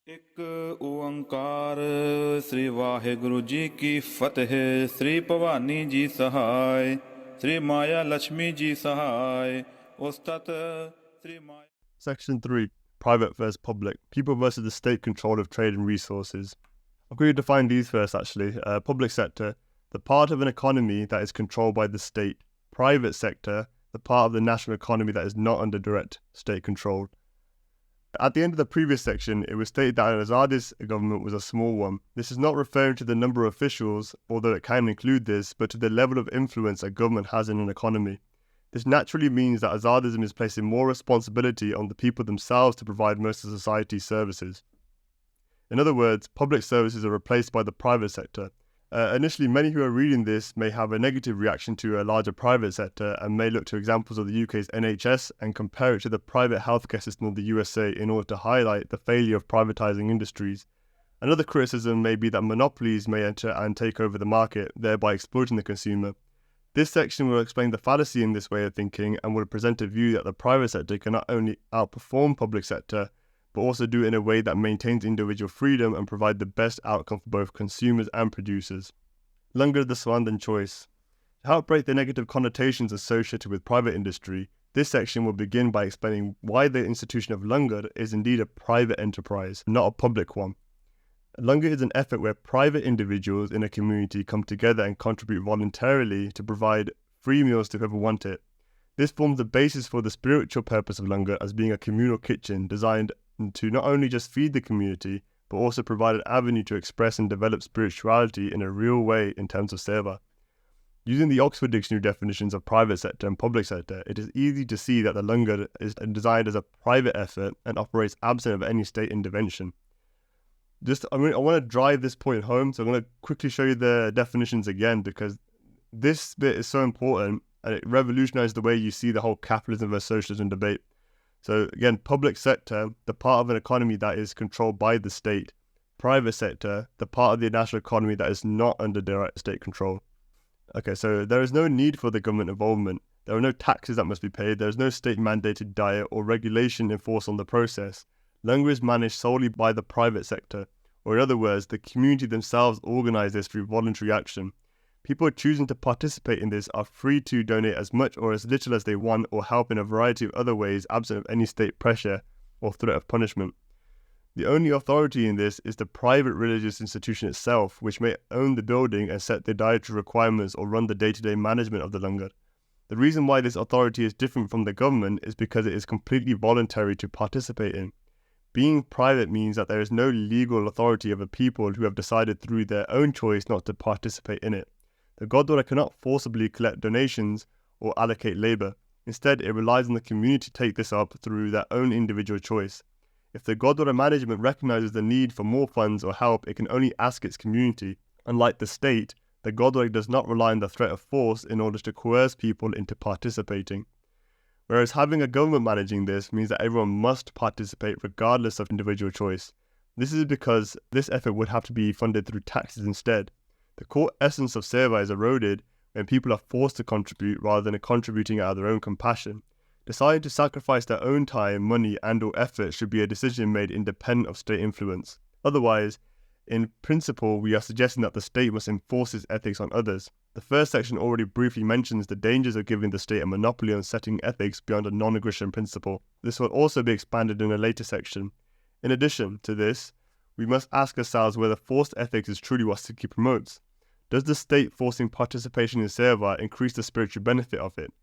ਇੱਕ ਓੰਕਾਰ ਸ੍ਰੀ ਵਾਹਿਗੁਰੂ ਜੀ ਕੀ ਫਤਿਹ। ਸ੍ਰੀ ਭਵਾਨੀ ਜੀ ਸਹਾਇ, ਸ੍ਰੀ ਮਾਇਆ ਲక్ష్ਮੀ ਜੀ ਸਹਾਇ। ਉਸਤਤ ਸ੍ਰੀ ਮਾਇਆ. Section 3. Private versus public. People versus the state control of trade and resources. I'm going to define these first actually. Public sector, the part of an economy that is controlled by the state. Private sector, the part of the national economy that is not under direct state control. At the end of the previous section, it was stated that an Azadist government was a small one. This is not referring to the number of officials, although it can include this, but to the level of influence a government has in an economy. This naturally means that Azadism is placing more responsibility on the people themselves to provide most of society's services. In other words, public services are replaced by the private sector. Initially, many who are reading this may have a negative reaction to a larger private sector and may look to examples of the UK's NHS and compare it to the private healthcare system of the USA in order to highlight the failure of privatising industries. Another criticism may be that monopolies may enter and take over the market, thereby exploiting the consumer. This section will explain the fallacy in this way of thinking and will present a view that the private sector can not only outperform public sector, but also do it in a way that maintains individual freedom and provide the best outcome for both consumers and producers. Langar the Swand and choice. To help break the negative connotations associated with private industry, this section will begin by explaining why the institution of Langar is indeed a private enterprise, not a public one. Langar is an effort where private individuals in a community come together and contribute voluntarily to provide free meals to whoever want it. This forms the basis for the spiritual purpose of Langar as being a communal kitchen designed to not only just feed the community, but also provide an avenue to express and develop spirituality in a real way in terms of seva. Using the Oxford Dictionary definitions of private sector and public sector, it is easy to see that the Langar is designed as a private effort and operates absent of any state intervention. I want to drive this point home, so I'm going to quickly show you the definitions again because this bit is so important and it revolutionized the way you see the whole capitalism versus socialism debate. So again, public sector, the part of an economy that is controlled by the state. Private sector, the part of the national economy that is not under direct state control. Okay, so there is no need for the government involvement. There are no taxes that must be paid. There is no state-mandated diet or regulation enforced on the process. Langar is managed solely by the private sector, or in other words, the community themselves organize this through voluntary action. People choosing to participate in this are free to donate as much or as little as they want or help in a variety of other ways absent of any state pressure or threat of punishment. The only authority in this is the private religious institution itself, which may own the building and set the dietary requirements or run the day-to-day management of the Langar. The reason why this authority is different from the government is because it is completely voluntary to participate in. Being private means that there is no legal authority over people who have decided through their own choice not to participate in it. The Gurdwara cannot forcibly collect donations or allocate labour. Instead, it relies on the community to take this up through their own individual choice. If the Gurdwara management recognises the need for more funds or help, it can only ask its community. Unlike the state, the Gurdwara does not rely on the threat of force in order to coerce people into participating. Whereas having a government managing this means that everyone must participate regardless of individual choice. This is because this effort would have to be funded through taxes instead. The core essence of seva is eroded when people are forced to contribute rather than contributing out of their own compassion. Deciding to sacrifice their own time, money and or effort should be a decision made independent of state influence. Otherwise, in principle, we are suggesting that the state must enforce its ethics on others. The first section already briefly mentions the dangers of giving the state a monopoly on setting ethics beyond a non-aggression principle. This will also be expanded in a later section. In addition to this, we must ask ourselves whether forced ethics is truly what Sikhi promotes. Does the state forcing participation in seva increase the spiritual benefit of it?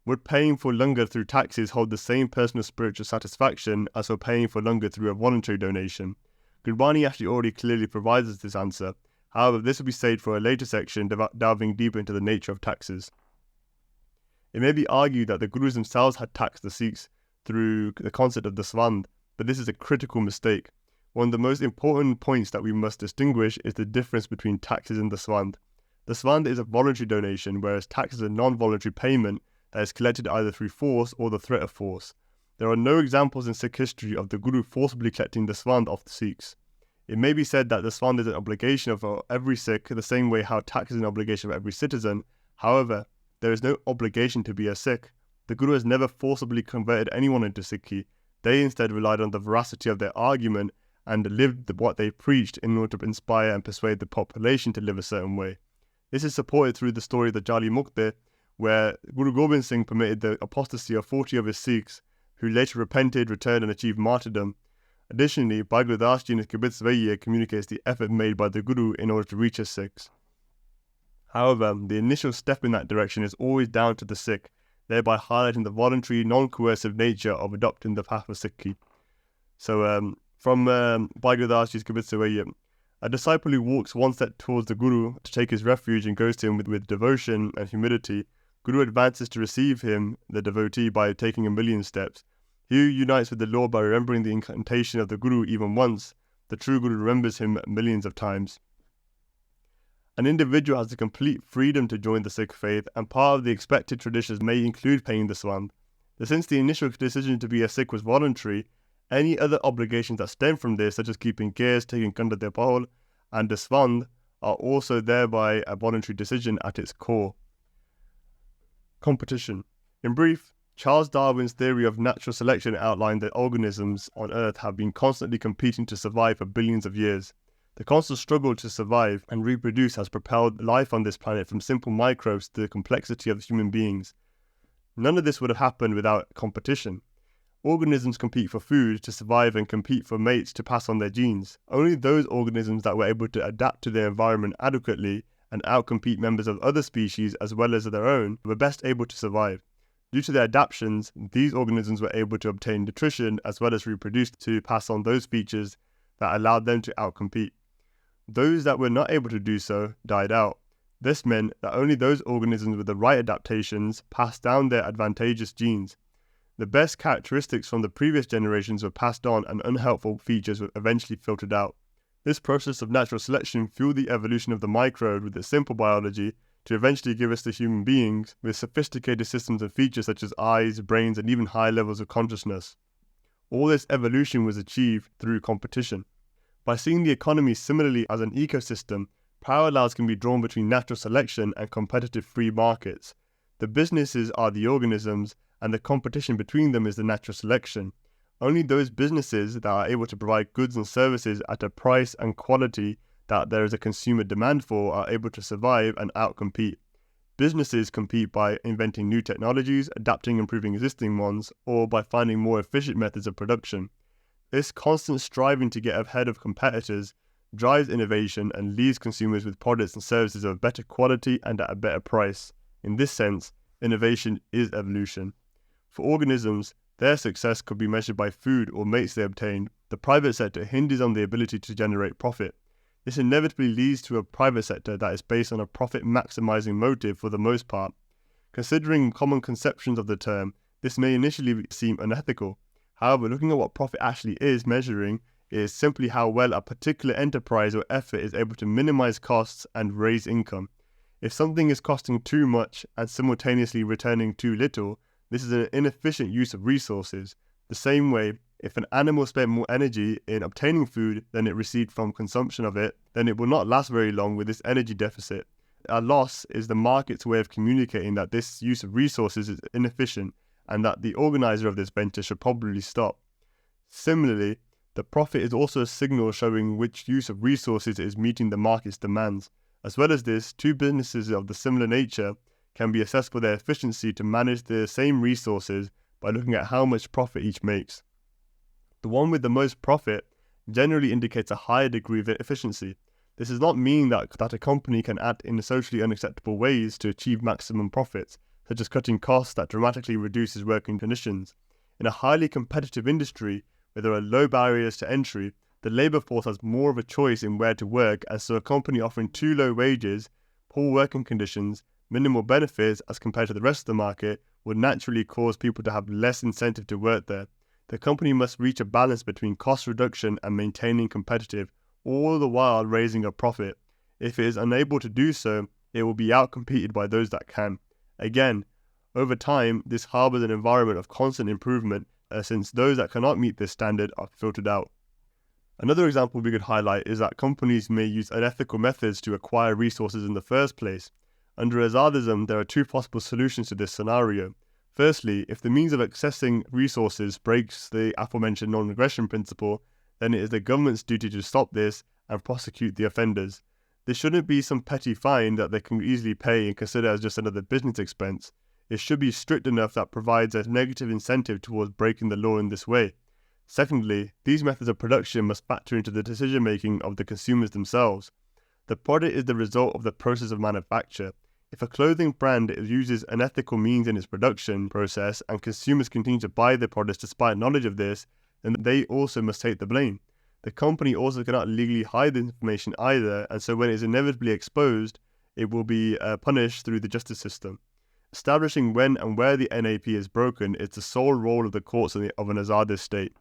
Would paying for Langar through taxes hold the same personal spiritual satisfaction as for paying for Langar through a voluntary donation? Gurbani actually already clearly provides us this answer. However, this will be saved for a later section delving deeper into the nature of taxes. It may be argued that the Gurus themselves had taxed the Sikhs through the concept of the Swand, but this is a critical mistake. One of the most important points that we must distinguish is the difference between taxes and the Swand. The Swand is a voluntary donation, whereas tax is a non-voluntary payment that is collected either through force or the threat of force. There are no examples in Sikh history of the Guru forcibly collecting the Swand of the Sikhs. It may be said that the Swand is an obligation of every Sikh, the same way how tax is an obligation of every citizen. However, there is no obligation to be a Sikh. The Guru has never forcibly converted anyone into Sikhi. They instead relied on the veracity of their argument and lived what they preached in order to inspire and persuade the population to live a certain way. This is supported through the story of the Jali Mukte, where Guru Gobind Singh permitted the apostasy of 40 of his Sikhs, who later repented, returned and achieved martyrdom. Additionally, Bhagavad Das Ji in his Kabit Svaiye communicates the effort made by the Guru in order to reach his Sikhs. However, the initial step in that direction is always down to the Sikh, thereby highlighting the voluntary, non-coercive nature of adopting the path of Sikhi. So, from Bhagavad Das Ji's Kabit Svaiye, a disciple who walks one step towards the Guru to take his refuge and goes to him with devotion and humility, Guru advances to receive him, the devotee, by taking 1,000,000 steps. He who unites with the Lord by remembering the incantation of the Guru even once, the true Guru remembers him millions of times. An individual has the complete freedom to join the Sikh faith, and part of the expected traditions may include paying the swand. Since the initial decision to be a Sikh was voluntary, any other obligations that stem from this, such as keeping gears, taking Kanda Depal, and the swand, are also thereby a voluntary decision at its core. Competition. In brief, Charles Darwin's theory of natural selection outlined that organisms on Earth have been constantly competing to survive for billions of years. The constant struggle to survive and reproduce has propelled life on this planet from simple microbes to the complexity of human beings. None of this would have happened without competition. Organisms compete for food to survive and compete for mates to pass on their genes. Only those organisms that were able to adapt to their environment adequately and outcompete members of other species as well as their own were best able to survive. Due to their adaptations, these organisms were able to obtain nutrition as well as reproduce to pass on those features that allowed them to outcompete. Those that were not able to do so died out. This meant that only those organisms with the right adaptations passed down their advantageous genes. The best characteristics from the previous generations were passed on and unhelpful features were eventually filtered out. This process of natural selection fueled the evolution of the microbe with its simple biology to eventually give us the human beings with sophisticated systems and features such as eyes, brains, and even high levels of consciousness. All this evolution was achieved through competition. By seeing the economy similarly as an ecosystem, parallels can be drawn between natural selection and competitive free markets. The businesses are the organisms, and the competition between them is the natural selection. Only those businesses that are able to provide goods and services at a price and quality that there is a consumer demand for are able to survive and outcompete. Businesses compete by inventing new technologies, adapting and improving existing ones, or by finding more efficient methods of production. This constant striving to get ahead of competitors drives innovation and leaves consumers with products and services of better quality and at a better price. In this sense, innovation is evolution. For organisms, their success could be measured by food or mates they obtain. The private sector hinges on the ability to generate profit. This inevitably leads to a private sector that is based on a profit-maximizing motive for the most part. Considering common conceptions of the term, this may initially seem unethical. However, looking at what profit actually is measuring is simply how well a particular enterprise or effort is able to minimize costs and raise income. If something is costing too much and simultaneously returning too little, this is an inefficient use of resources. The same way, if an animal spent more energy in obtaining food than it received from consumption of it, then it will not last very long with this energy deficit. A loss is the market's way of communicating that this use of resources is inefficient and that the organizer of this venture should probably stop. Similarly, the profit is also a signal showing which use of resources is meeting the market's demands. As well as this, two businesses of the similar nature can be assessed for their efficiency to manage the same resources by looking at how much profit each makes. The one with the most profit generally indicates a higher degree of efficiency. This does not mean that a company can act in socially unacceptable ways to achieve maximum profits, such as cutting costs that dramatically reduces working conditions. In a highly competitive industry, where there are low barriers to entry, the labour force has more of a choice in where to work, and so a company offering too low wages, poor working conditions, minimal benefits as compared to the rest of the market would naturally cause people to have less incentive to work there. The company must reach a balance between cost reduction and maintaining competitive, all the while raising a profit. If it is unable to do so, it will be outcompeted by those that can. Again, over time, this harbours an environment of constant improvement, since those that cannot meet this standard are filtered out. Another example we could highlight is that companies may use unethical methods to acquire resources in the first place. Under Azadism, there are two possible solutions to this scenario. Firstly, if the means of accessing resources breaks the aforementioned non-aggression principle, then it is the government's duty to stop this and prosecute the offenders. This shouldn't be some petty fine that they can easily pay and consider as just another business expense. It should be strict enough that provides a negative incentive towards breaking the law in this way. Secondly, these methods of production must factor into the decision-making of the consumers themselves. The product is the result of the process of manufacture. If a clothing brand uses unethical means in its production process and consumers continue to buy the products despite knowledge of this, then they also must take the blame. The company also cannot legally hide the information either, and so when it is inevitably exposed, it will be punished through the justice system. Establishing when and where the NAP is broken is the sole role of the courts of an Azadist state.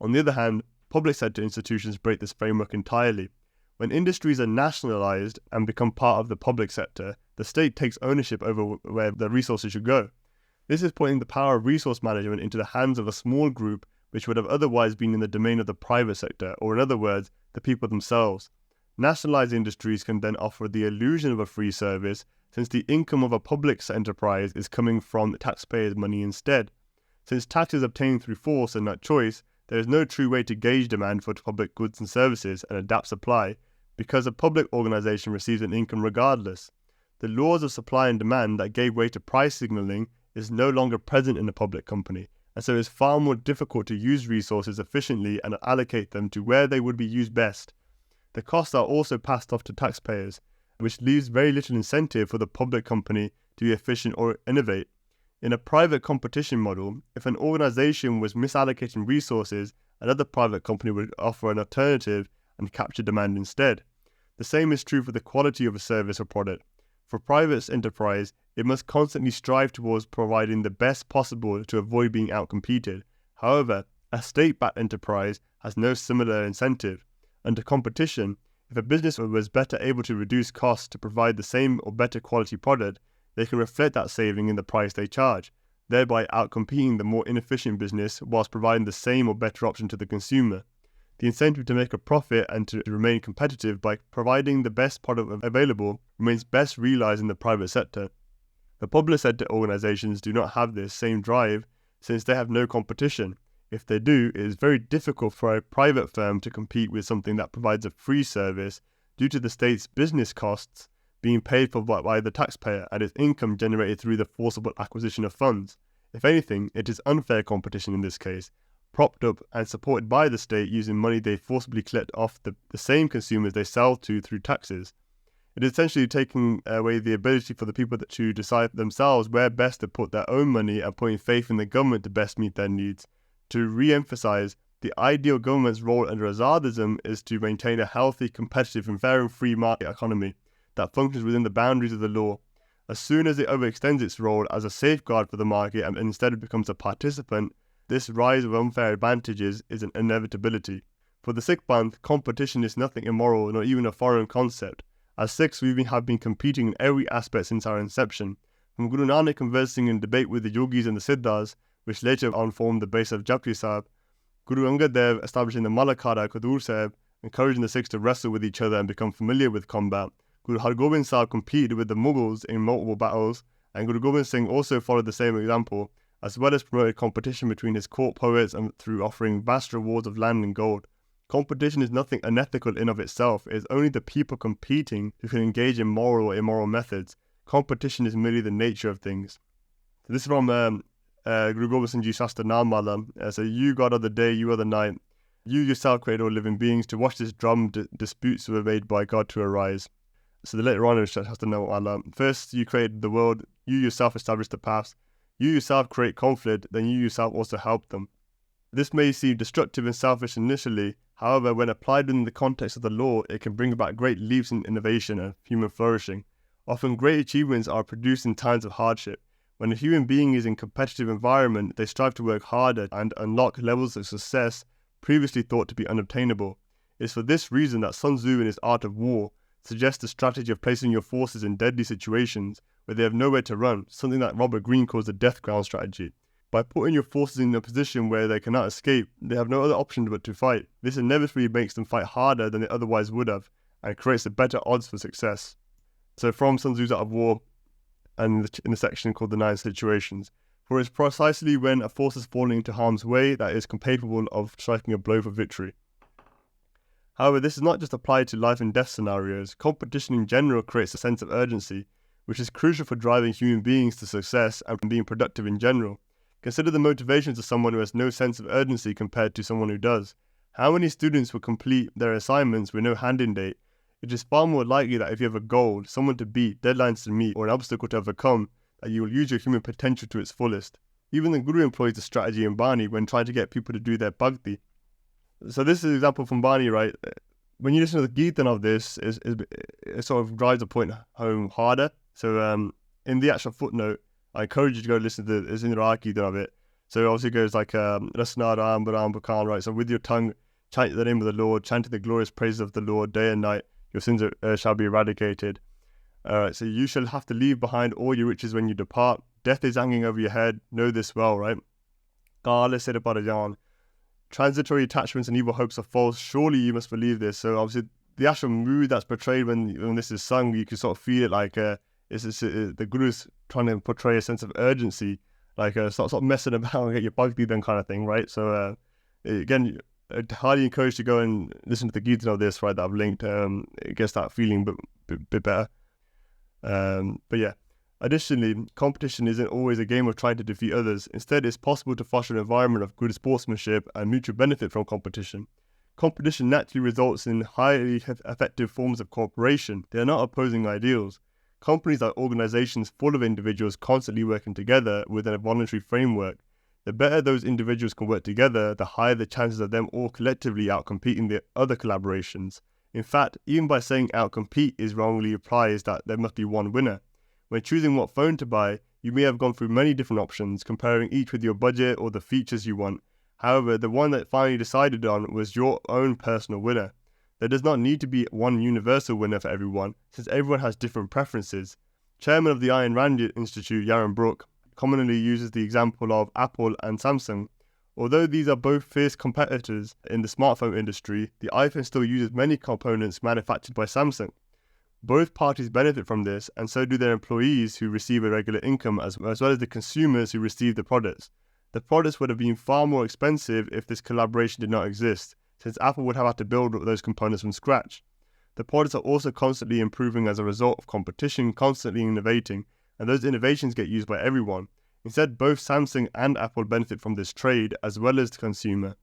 On the other hand, public sector institutions break this framework entirely. When industries are nationalized and become part of the public sector, the state takes ownership over where the resources should go. This is putting the power of resource management into the hands of a small group which would have otherwise been in the domain of the private sector, or in other words, the people themselves. Nationalized industries can then offer the illusion of a free service, since the income of a public enterprise is coming from taxpayers' money instead. Since tax is obtained through force and not choice, there is no true way to gauge demand for public goods and services and adapt supply, because a public organization receives an income regardless. The laws of supply and demand that gave way to price signaling is no longer present in a public company, and so it is far more difficult to use resources efficiently and allocate them to where they would be used best. The costs are also passed off to taxpayers, which leaves very little incentive for the public company to be efficient or innovate. In a private competition model, if an organization was misallocating resources, another private company would offer an alternative and capture demand instead. The same is true for the quality of a service or product. For private enterprise, it must constantly strive towards providing the best possible to avoid being outcompeted. However, a state-backed enterprise has no similar incentive. Under competition, if a business was better able to reduce costs to provide the same or better quality product, they can reflect that saving in the price they charge, thereby outcompeting the more inefficient business whilst providing the same or better option to the consumer. The incentive to make a profit and to remain competitive by providing the best product available remains best realized in the private sector. The public sector organizations do not have this same drive since they have no competition. If they do, it is very difficult for a private firm to compete with something that provides a free service due to the state's business costs being paid for by the taxpayer and its income generated through the forcible acquisition of funds. If anything, it is unfair competition in this case, propped up and supported by the state using money they forcibly collect off the same consumers they sell to through taxes. It is essentially taking away the ability for the people to decide themselves where best to put their own money and putting faith in the government to best meet their needs. To re-emphasize, the ideal government's role under Azadism is to maintain a healthy, competitive and fair and free market economy that functions within the boundaries of the law. As soon as it overextends its role as a safeguard for the market and instead becomes a participant, this rise of unfair advantages is an inevitability. For the Sikh Panth, competition is nothing immoral, nor even a foreign concept. As Sikhs, we have been competing in every aspect since our inception. From Guru Nanak conversing in debate with the yogis and the siddhas, which later on formed the base of Japji Sahib, Guru Angad Dev establishing the Malakhara Kadur Sahib, encouraging the Sikhs to wrestle with each other and become familiar with combat. Guru Hargobind Sahib competed with the Mughals in multiple battles, and Guru Gobind Singh also followed the same example, as well as promoted competition between his court poets and through offering vast rewards of land and gold. Competition is nothing unethical in of itself. It is only the people competing who can engage in moral or immoral methods. Competition is merely the nature of things. So this is from Guru Gobind Singh Ji Shastra Naamala. So you God are the day, you are the night. You yourself create all living beings. To watch this drum, disputes were made by God to arise. So the later on in Shastra Naamala, first you created the world, you yourself established the paths. You yourself create conflict, then you yourself also help them. This may seem destructive and selfish initially, however, when applied in the context of the law, it can bring about great leaps in innovation and human flourishing. Often great achievements are produced in times of hardship. When a human being is in a competitive environment, they strive to work harder and unlock levels of success previously thought to be unobtainable. It is for this reason that Sun Tzu in his Art of War suggests the strategy of placing your forces in deadly situations where they have nowhere to run, something that Robert Greene calls the death ground strategy. By putting your forces in a position where they cannot escape, they have no other option but to fight. This inevitably makes them fight harder than they otherwise would have, and creates a better odds for success. So from Sun Tzu's Art of War, and in the section called the 9 Situations, for it is precisely when a force is falling into harm's way that it is capable of striking a blow for victory. However, this is not just applied to life and death scenarios. Competition in general creates a sense of urgency, which is crucial for driving human beings to success and being productive in general. Consider the motivations of someone who has no sense of urgency compared to someone who does. How many students will complete their assignments with no hand-in date? It is far more likely that if you have a goal, someone to beat, deadlines to meet, or an obstacle to overcome, that you will use your human potential to its fullest. Even the Guru employs the strategy in Bani when trying to get people to do their bhakti. So this is an example from Bani, right? When you listen to the Kirtan of this, it sort of drives the point home harder. So in the actual footnote, I encourage you to go listen to the Indra Kirtan of it. So obviously it goes like Rasna Ram Baram Bakan, right? So with your tongue, chant the name of the Lord, chanting the glorious praises of the Lord day and night, your sins shall be eradicated. Alright, so you shall have to leave behind all your riches when you depart. Death is hanging over your head. Know this well, right? Kala Sedaparajan. Transitory attachments and evil hopes are false. Surely you must believe this. So obviously the actual mood that's portrayed when this is sung, you can sort of feel it like the Guru's trying to portray a sense of urgency, like stop messing about and get your bhakti done kind of thing, right? So again, I'd highly encourage you to go and listen to the Kirtan of this, right, that I've linked. It gets that feeling bit better. But yeah. Additionally, competition isn't always a game of trying to defeat others. Instead, it's possible to foster an environment of good sportsmanship and mutual benefit from competition. Competition naturally results in highly effective forms of cooperation. They are not opposing ideals. Companies are organizations full of individuals constantly working together within a voluntary framework. The better those individuals can work together, the higher the chances of them all collectively outcompeting the other collaborations. In fact, even by saying outcompete is wrongly implies that there must be one winner. When choosing what phone to buy, you may have gone through many different options, comparing each with your budget or the features you want. However, the one that finally decided on was your own personal winner. There does not need to be one universal winner for everyone, since everyone has different preferences. Chairman of the Ayn Rand Institute, Yaron Brook, commonly uses the example of Apple and Samsung. Although these are both fierce competitors in the smartphone industry, the iPhone still uses many components manufactured by Samsung. Both parties benefit from this, and so do their employees who receive a regular income as well as the consumers who receive the products. The products would have been far more expensive if this collaboration did not exist, since Apple would have had to build those components from scratch. The products are also constantly improving as a result of competition, constantly innovating, and those innovations get used by everyone. Instead, both Samsung and Apple benefit from this trade as well as the consumer.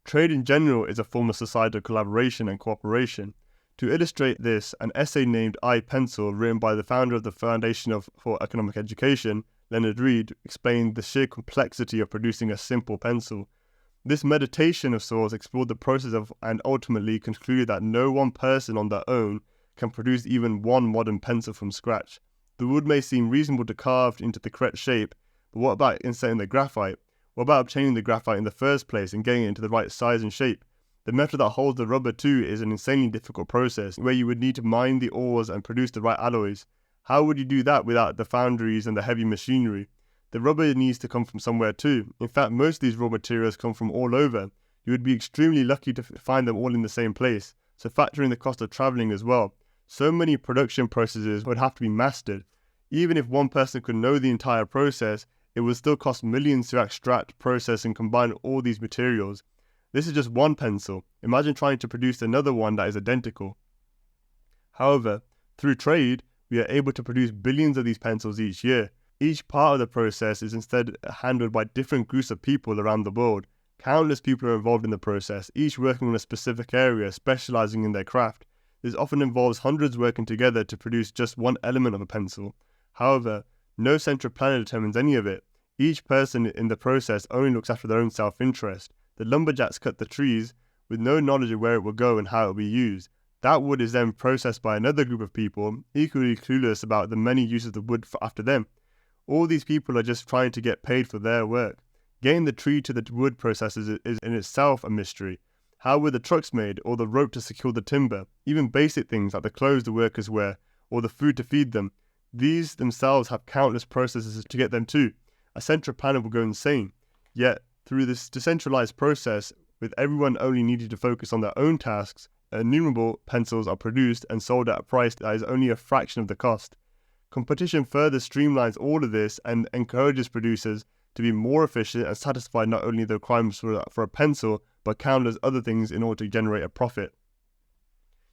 Trade in general is a form of societal collaboration and cooperation. To illustrate this, an essay named I Pencil, written by the founder of the Foundation for Economic Education, Leonard Reed, explained the sheer complexity of producing a simple pencil. This meditation of sorts explored the process of and ultimately concluded that no one person on their own can produce even one modern pencil from scratch. The wood may seem reasonable to carve into the correct shape, but what about inserting the graphite? What about obtaining the graphite in the first place and getting it into the right size and shape? The metal that holds the rubber too is an insanely difficult process, where you would need to mine the ores and produce the right alloys. How would you do that without the foundries and the heavy machinery? The rubber needs to come from somewhere too. In fact, most of these raw materials come from all over. You would be extremely lucky to find them all in the same place, so factor in the cost of travelling as well. So many production processes would have to be mastered. Even if one person could know the entire process, it would still cost millions to extract, process and combine all these materials. This is just one pencil. Imagine trying to produce another one that is identical. However, through trade, we are able to produce billions of these pencils each year. Each part of the process is instead handled by different groups of people around the world. Countless people are involved in the process, each working on a specific area, specializing in their craft. This often involves hundreds working together to produce just one element of a pencil. However, no central planner determines any of it. Each person in the process only looks after their own self-interest. The lumberjacks cut the trees with no knowledge of where it will go and how it will be used. That wood is then processed by another group of people, equally clueless about the many uses of the wood after them. All these people are just trying to get paid for their work. Getting the tree to the wood processes is in itself a mystery. How were the trucks made, or the rope to secure the timber? Even basic things like the clothes the workers wear, or the food to feed them. These themselves have countless processes to get them to. A central planner will go insane. Yet, through this decentralized process, with everyone only needing to focus on their own tasks, innumerable pencils are produced and sold at a price that is only a fraction of the cost. Competition further streamlines all of this and encourages producers to be more efficient and satisfy not only the requirements for a pencil, but countless other things in order to generate a profit.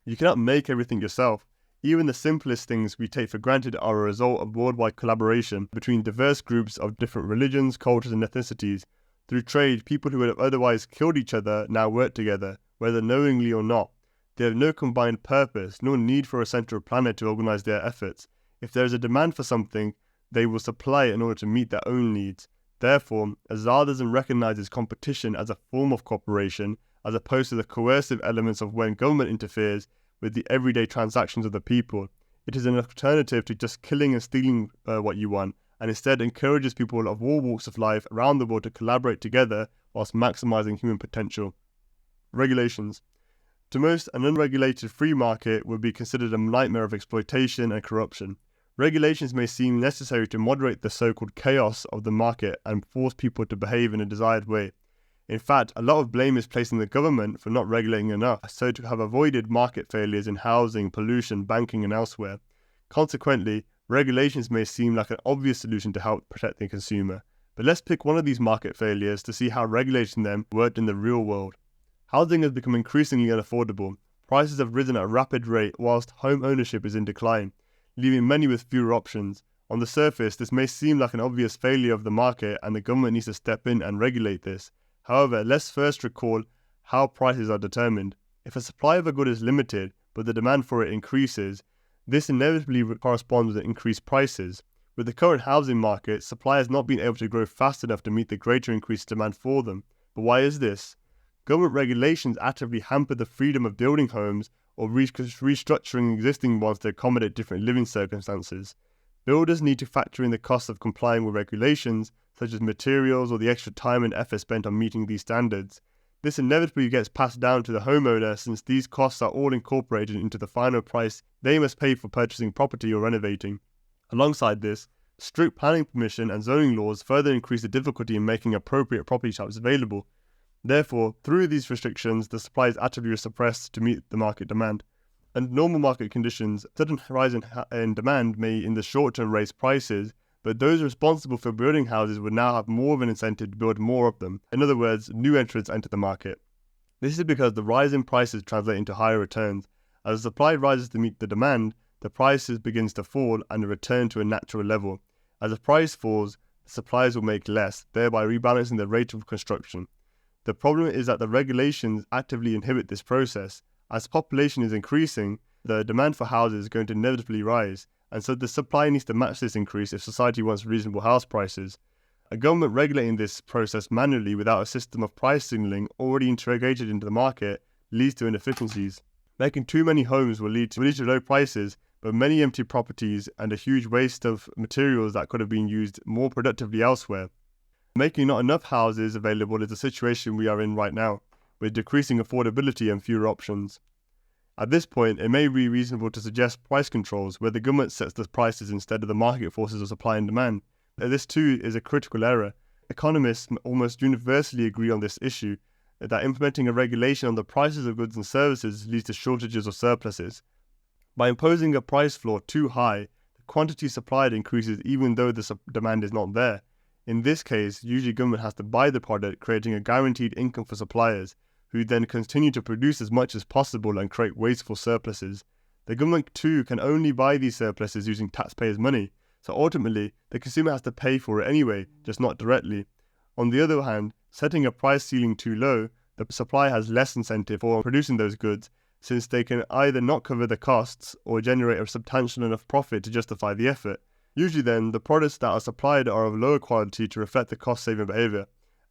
You cannot make everything yourself. Even the simplest things we take for granted are a result of worldwide collaboration between diverse groups of different religions, cultures, and ethnicities. Through trade, people who would have otherwise killed each other now work together, whether knowingly or not. They have no combined purpose, no need for a central planner to organize their efforts. If there is a demand for something, they will supply it in order to meet their own needs. Therefore, Azadism recognizes competition as a form of cooperation, as opposed to the coercive elements of when government interferes with the everyday transactions of the people. It is an alternative to just killing and stealing what you want, and instead encourages people of all walks of life around the world to collaborate together whilst maximizing human potential. Regulations. To most, an unregulated free market would be considered a nightmare of exploitation and corruption. Regulations may seem necessary to moderate the so-called chaos of the market and force people to behave in a desired way. In fact, a lot of blame is placed on the government for not regulating enough, so to have avoided market failures in housing, pollution, banking, and elsewhere. Consequently, regulations may seem like an obvious solution to help protect the consumer. But let's pick one of these market failures to see how regulating them worked in the real world. Housing has become increasingly unaffordable. Prices have risen at a rapid rate whilst home ownership is in decline, leaving many with fewer options. On the surface, this may seem like an obvious failure of the market and the government needs to step in and regulate this. However, let's first recall how prices are determined. If a supply of a good is limited, but the demand for it increases, this inevitably corresponds with increased prices. With the current housing market, supply has not been able to grow fast enough to meet the greater increased demand for them. But why is this? Government regulations actively hamper the freedom of building homes or restructuring existing ones to accommodate different living circumstances. Builders need to factor in the cost of complying with regulations, such as materials or the extra time and effort spent on meeting these standards. This inevitably gets passed down to the homeowner since these costs are all incorporated into the final price they must pay for purchasing property or renovating. Alongside this, strict planning permission and zoning laws further increase the difficulty in making appropriate property types available. Therefore, through these restrictions, the supply is actively suppressed to meet the market demand. Under normal market conditions, a sudden rise in demand may in the short term raise prices, but those responsible for building houses would now have more of an incentive to build more of them. In other words, new entrants enter the market. This is because the rise in prices translate into higher returns. As the supply rises to meet the demand, the prices begins to fall and return to a natural level. As the price falls, the suppliers will make less, thereby rebalancing the rate of construction. The problem is that the regulations actively inhibit this process. As population is increasing, the demand for houses is going to inevitably rise, and so the supply needs to match this increase if society wants reasonable house prices. A government regulating this process manually without a system of price signalling already integrated into the market leads to inefficiencies. Making too many homes will lead to low prices, but many empty properties and a huge waste of materials that could have been used more productively elsewhere. Making not enough houses available is the situation we are in right now, with decreasing affordability and fewer options. At this point, it may be reasonable to suggest price controls, where the government sets the prices instead of the market forces of supply and demand. This too is a critical error. Economists almost universally agree on this issue, that implementing a regulation on the prices of goods and services leads to shortages or surpluses. By imposing a price floor too high, the quantity supplied increases even though the demand is not there. In this case, usually government has to buy the product, creating a guaranteed income for suppliers, who then continue to produce as much as possible and create wasteful surpluses. The government too can only buy these surpluses using taxpayers' money, so ultimately the consumer has to pay for it anyway, just not directly. On the other hand, setting a price ceiling too low, the supplier has less incentive for producing those goods, since they can either not cover the costs or generate a substantial enough profit to justify the effort. Usually then, the products that are supplied are of lower quality to reflect the cost-saving behaviour.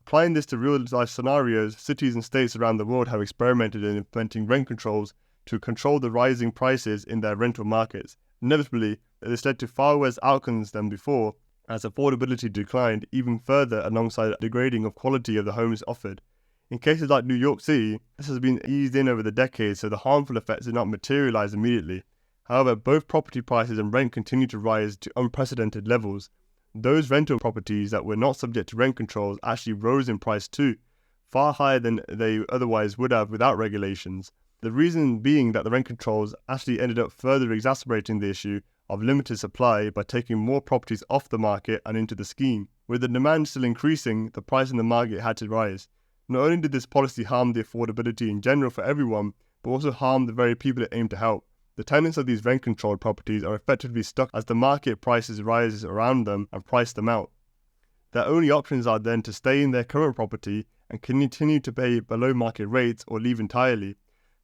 Applying this to real-life scenarios, cities and states around the world have experimented in implementing rent controls to control the rising prices in their rental markets. Inevitably, this led to far worse outcomes than before, as affordability declined even further alongside degrading of quality of the homes offered. In cases like New York City, this has been eased in over the decades, so the harmful effects did not materialise immediately. However, both property prices and rent continue to rise to unprecedented levels. Those rental properties that were not subject to rent controls actually rose in price too, far higher than they otherwise would have without regulations. The reason being that the rent controls actually ended up further exacerbating the issue of limited supply by taking more properties off the market and into the scheme. With the demand still increasing, the price in the market had to rise. Not only did this policy harm the affordability in general for everyone, but also harm the very people it aimed to help. The tenants of these rent-controlled properties are effectively stuck as the market prices rise around them and price them out. Their only options are then to stay in their current property and continue to pay below market rates or leave entirely.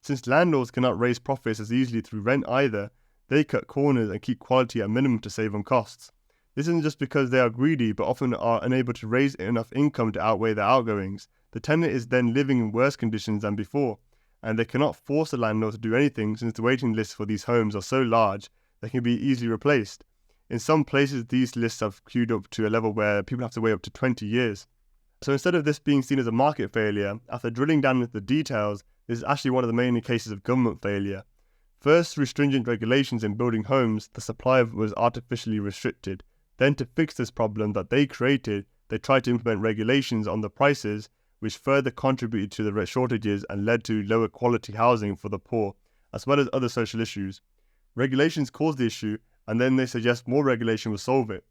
Since landlords cannot raise profits as easily through rent either, they cut corners and keep quality at minimum to save on costs. This isn't just because they are greedy, but often are unable to raise enough income to outweigh their outgoings. The tenant is then living in worse conditions than before, and they cannot force the landlord to do anything since the waiting lists for these homes are so large they can be easily replaced. In some places, these lists have queued up to a level where people have to wait up to 20 years. So instead of this being seen as a market failure, after drilling down into the details, this is actually one of the main cases of government failure. First, through stringent regulations in building homes, the supply was artificially restricted. Then, to fix this problem that they created, they tried to implement regulations on the prices, which further contributed to the shortages and led to lower quality housing for the poor, as well as other social issues. Regulations caused the issue, and then they suggest more regulation will solve it.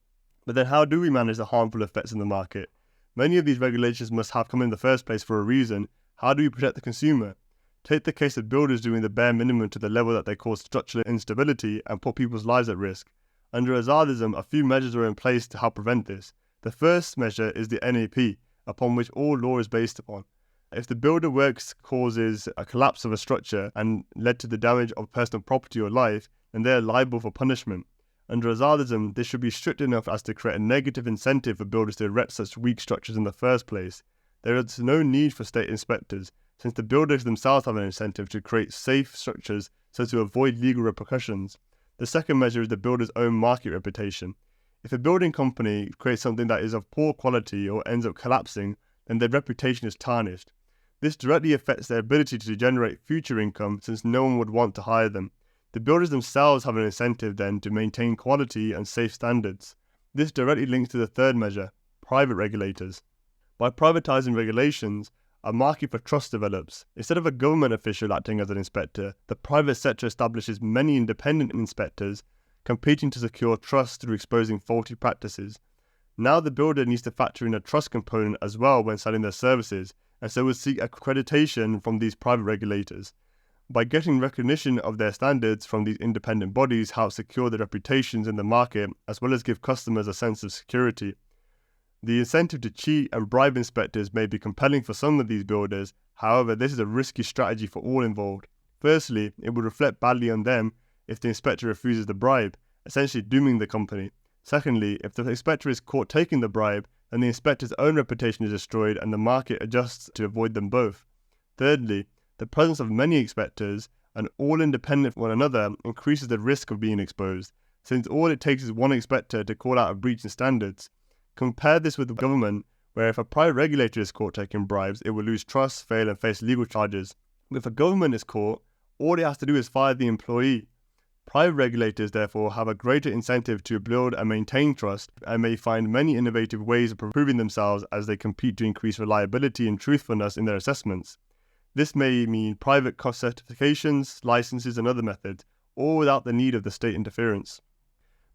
But then how do we manage the harmful effects in the market? Many of these regulations must have come in the first place for a reason. How do we protect the consumer? Take the case of builders doing the bare minimum to the level that they cause structural instability and put people's lives at risk. Under Azadism, a few measures are in place to help prevent this. The first measure is the NAP, upon which all law is based upon. If the builder works causes a collapse of a structure and led to the damage of personal property or life, then they are liable for punishment. Under Azadism, this should be strict enough as to create a negative incentive for builders to erect such weak structures in the first place. There is no need for state inspectors, since the builders themselves have an incentive to create safe structures so as to avoid legal repercussions. The second measure is the builder's own market reputation. If a building company creates something that is of poor quality or ends up collapsing, then their reputation is tarnished. This directly affects their ability to generate future income, since no one would want to hire them. The builders themselves have an incentive then to maintain quality and safe standards. This directly links to the third measure, private regulators. By privatizing regulations, a market for trust develops. Instead of a government official acting as an inspector, the private sector establishes many independent inspectors, competing to secure trust through exposing faulty practices. Now the builder needs to factor in a trust component as well when selling their services, and so will seek accreditation from these private regulators. By getting recognition of their standards from these independent bodies helps secure their reputations in the market, as well as give customers a sense of security. The incentive to cheat and bribe inspectors may be compelling for some of these builders. However, this is a risky strategy for all involved. Firstly, it would reflect badly on them if the inspector refuses the bribe, essentially dooming the company. Secondly, if the inspector is caught taking the bribe, then the inspector's own reputation is destroyed and the market adjusts to avoid them both. Thirdly, the presence of many inspectors, and all independent from one another, increases the risk of being exposed, since all it takes is one inspector to call out a breach in standards. Compare this with the government, where if a private regulator is caught taking bribes, it will lose trust, fail, and face legal charges. If a government is caught, all it has to do is fire the employee. Private regulators, therefore, have a greater incentive to build and maintain trust, and may find many innovative ways of improving themselves as they compete to increase reliability and truthfulness in their assessments. This may mean private cost certifications, licenses, and other methods, all without the need of the state interference.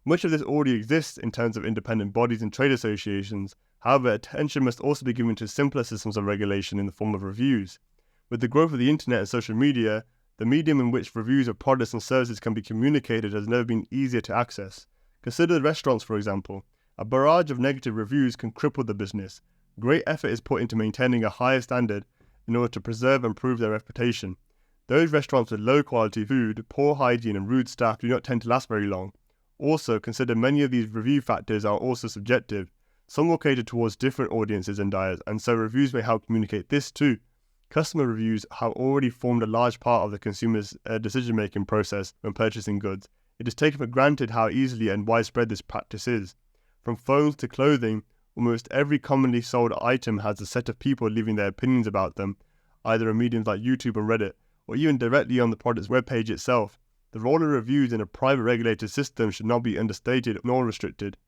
Much of this already exists in terms of independent bodies and trade associations. However, attention must also be given to simpler systems of regulation in the form of reviews. With the growth of the internet and social media, the medium in which reviews of products and services can be communicated has never been easier to access. Consider restaurants, for example. A barrage of negative reviews can cripple the business. Great effort is put into maintaining a higher standard in order to preserve and improve their reputation. Those restaurants with low quality food, poor hygiene, and rude staff do not tend to last very long. Also, consider many of these review factors are also subjective. Some will cater towards different audiences and diets, and so reviews may help communicate this too. Customer reviews have already formed a large part of the consumer's decision-making process when purchasing goods. It is taken for granted how easily and widespread this practice is. From phones to clothing, almost every commonly sold item has a set of people leaving their opinions about them, either on mediums like YouTube or Reddit, or even directly on the product's webpage itself. The role of reviews in a private regulated system should not be understated nor restricted.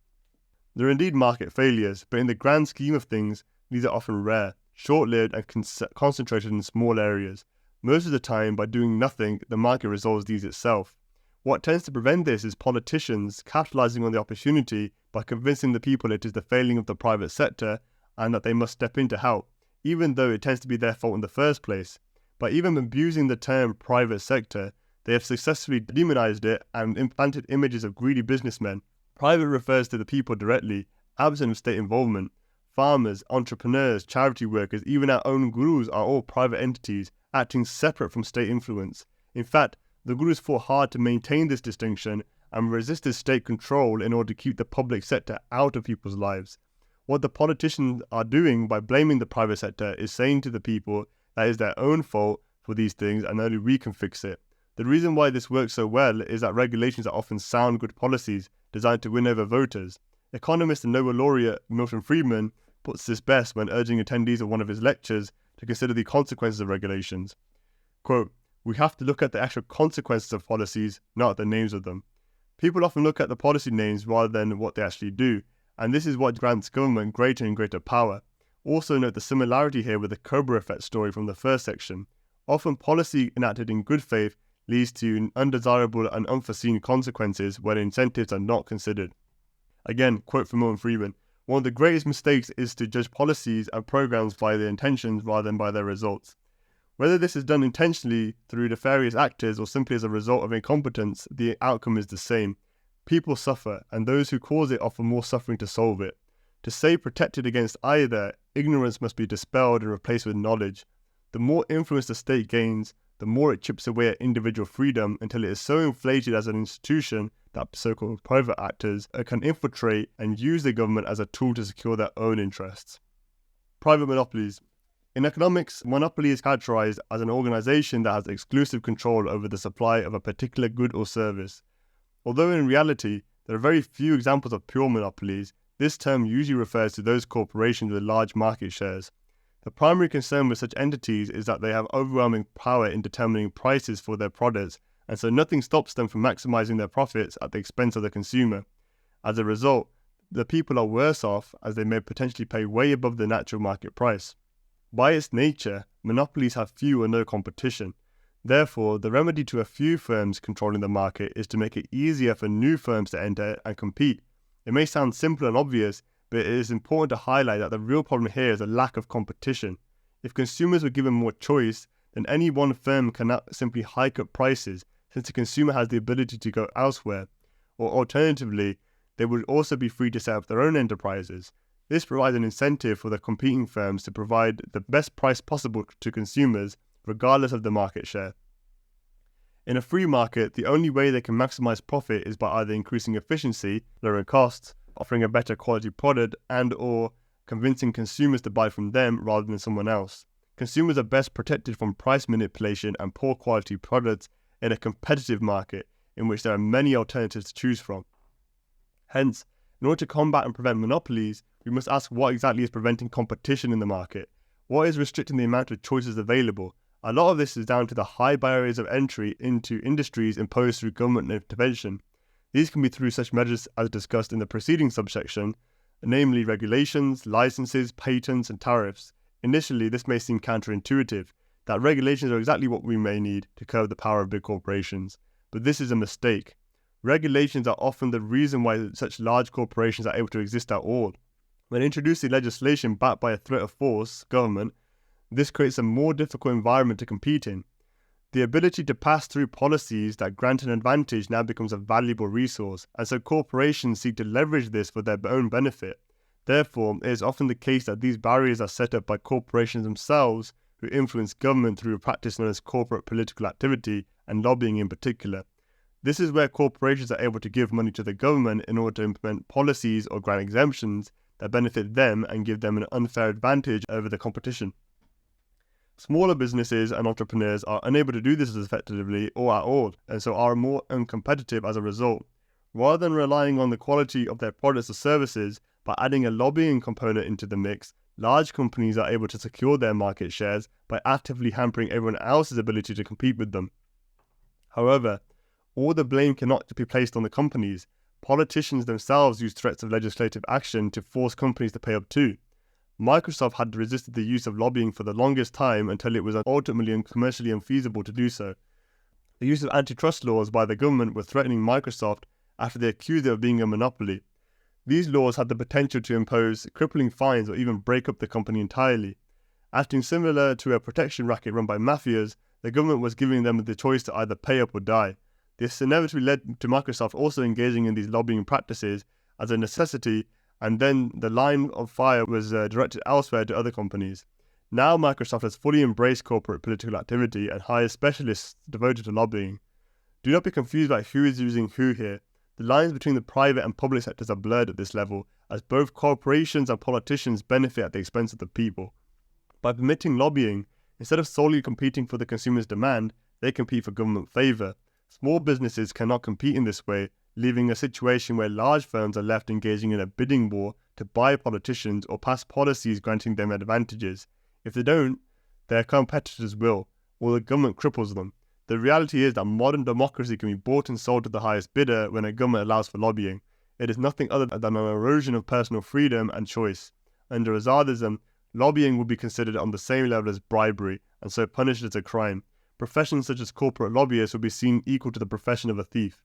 There are indeed market failures, but in the grand scheme of things, these are often rare, short-lived, and concentrated in small areas. Most of the time, by doing nothing, the market resolves these itself. What tends to prevent this is politicians capitalizing on the opportunity by convincing the people it is the failing of the private sector and that they must step in to help, even though it tends to be their fault in the first place. By even abusing the term private sector, they have successfully demonized it and implanted images of greedy businessmen. Private refers to the people directly, absent of state involvement. Farmers, entrepreneurs, charity workers, even our own gurus are all private entities acting separate from state influence. In fact, the gurus fought hard to maintain this distinction and resisted state control in order to keep the public sector out of people's lives. What the politicians are doing by blaming the private sector is saying to the people that is their own fault for these things and only we can fix it. The reason why this works so well is that regulations are often sound, good policies designed to win over voters. Economist and Nobel laureate Milton Friedman puts this best when urging attendees of one of his lectures to consider the consequences of regulations. Quote, "We have to look at the actual consequences of policies, not the names of them." People often look at the policy names rather than what they actually do, and this is what grants government greater and greater power. Also note the similarity here with the Cobra effect story from the first section. Often policy enacted in good faith leads to undesirable and unforeseen consequences when incentives are not considered. Again, quote from Milton Friedman, "One of the greatest mistakes is to judge policies and programs by their intentions rather than by their results. Whether this is done intentionally through nefarious actors or simply as a result of incompetence, the outcome is the same. People suffer, and those who cause it offer more suffering to solve it. To stay protected against either, ignorance must be dispelled and replaced with knowledge. The more influence the state gains, the more it chips away at individual freedom until it is so inflated as an institution that so-called private actors can infiltrate and use the government as a tool to secure their own interests." Private monopolies. In economics, monopoly is characterized as an organization that has exclusive control over the supply of a particular good or service. Although in reality, there are very few examples of pure monopolies, this term usually refers to those corporations with large market shares. The primary concern with such entities is that they have overwhelming power in determining prices for their products, and so nothing stops them from maximizing their profits at the expense of the consumer. As a result, the people are worse off as they may potentially pay way above the natural market price. By its nature, monopolies have few or no competition. Therefore, the remedy to a few firms controlling the market is to make it easier for new firms to enter and compete. It may sound simple and obvious, but it is important to highlight that the real problem here is a lack of competition. If consumers were given more choice, then any one firm cannot simply hike up prices, since the consumer has the ability to go elsewhere. Or alternatively, they would also be free to set up their own enterprises. This provides an incentive for the competing firms to provide the best price possible to consumers, regardless of the market share. In a free market, the only way they can maximize profit is by either increasing efficiency, lowering costs, offering a better quality product, and/or convincing consumers to buy from them rather than someone else. Consumers are best protected from price manipulation and poor quality products in a competitive market in which there are many alternatives to choose from. Hence, in order to combat and prevent monopolies, we must ask what exactly is preventing competition in the market. What is restricting the amount of choices available? A lot of this is down to the high barriers of entry into industries imposed through government intervention. These can be through such measures as discussed in the preceding subsection, namely regulations, licenses, patents, and tariffs. Initially, this may seem counterintuitive, that regulations are exactly what we may need to curb the power of big corporations. But this is a mistake. Regulations are often the reason why such large corporations are able to exist at all. When introducing legislation backed by a threat of force, government, this creates a more difficult environment to compete in. The ability to pass through policies that grant an advantage now becomes a valuable resource, and so corporations seek to leverage this for their own benefit. Therefore, it is often the case that these barriers are set up by corporations themselves who influence government through a practice known as corporate political activity and lobbying in particular. This is where corporations are able to give money to the government in order to implement policies or grant exemptions that benefit them and give them an unfair advantage over the competition. Smaller businesses and entrepreneurs are unable to do this as effectively or at all, and so are more uncompetitive as a result. Rather than relying on the quality of their products or services, by adding a lobbying component into the mix, large companies are able to secure their market shares by actively hampering everyone else's ability to compete with them. However, all the blame cannot be placed on the companies. Politicians themselves use threats of legislative action to force companies to pay up too. Microsoft had resisted the use of lobbying for the longest time until it was ultimately commercially unfeasible to do so. The use of antitrust laws by the government were threatening Microsoft after they accused it of being a monopoly. These laws had the potential to impose crippling fines or even break up the company entirely. Acting similar to a protection racket run by mafias, the government was giving them the choice to either pay up or die. This inevitably led to Microsoft also engaging in these lobbying practices as a necessity, and then the line of fire was directed elsewhere to other companies. Now Microsoft has fully embraced corporate political activity and hires specialists devoted to lobbying. Do not be confused by who is using who here. The lines between the private and public sectors are blurred at this level, as both corporations and politicians benefit at the expense of the people. By permitting lobbying, instead of solely competing for the consumer's demand, they compete for government favour. Small businesses cannot compete in this way, leaving a situation where large firms are left engaging in a bidding war to buy politicians or pass policies granting them advantages. If they don't, their competitors will, or the government cripples them. The reality is that modern democracy can be bought and sold to the highest bidder when a government allows for lobbying. It is nothing other than an erosion of personal freedom and choice. Under Azadism, lobbying would be considered on the same level as bribery, and so punished as a crime. Professions such as corporate lobbyists would be seen equal to the profession of a thief.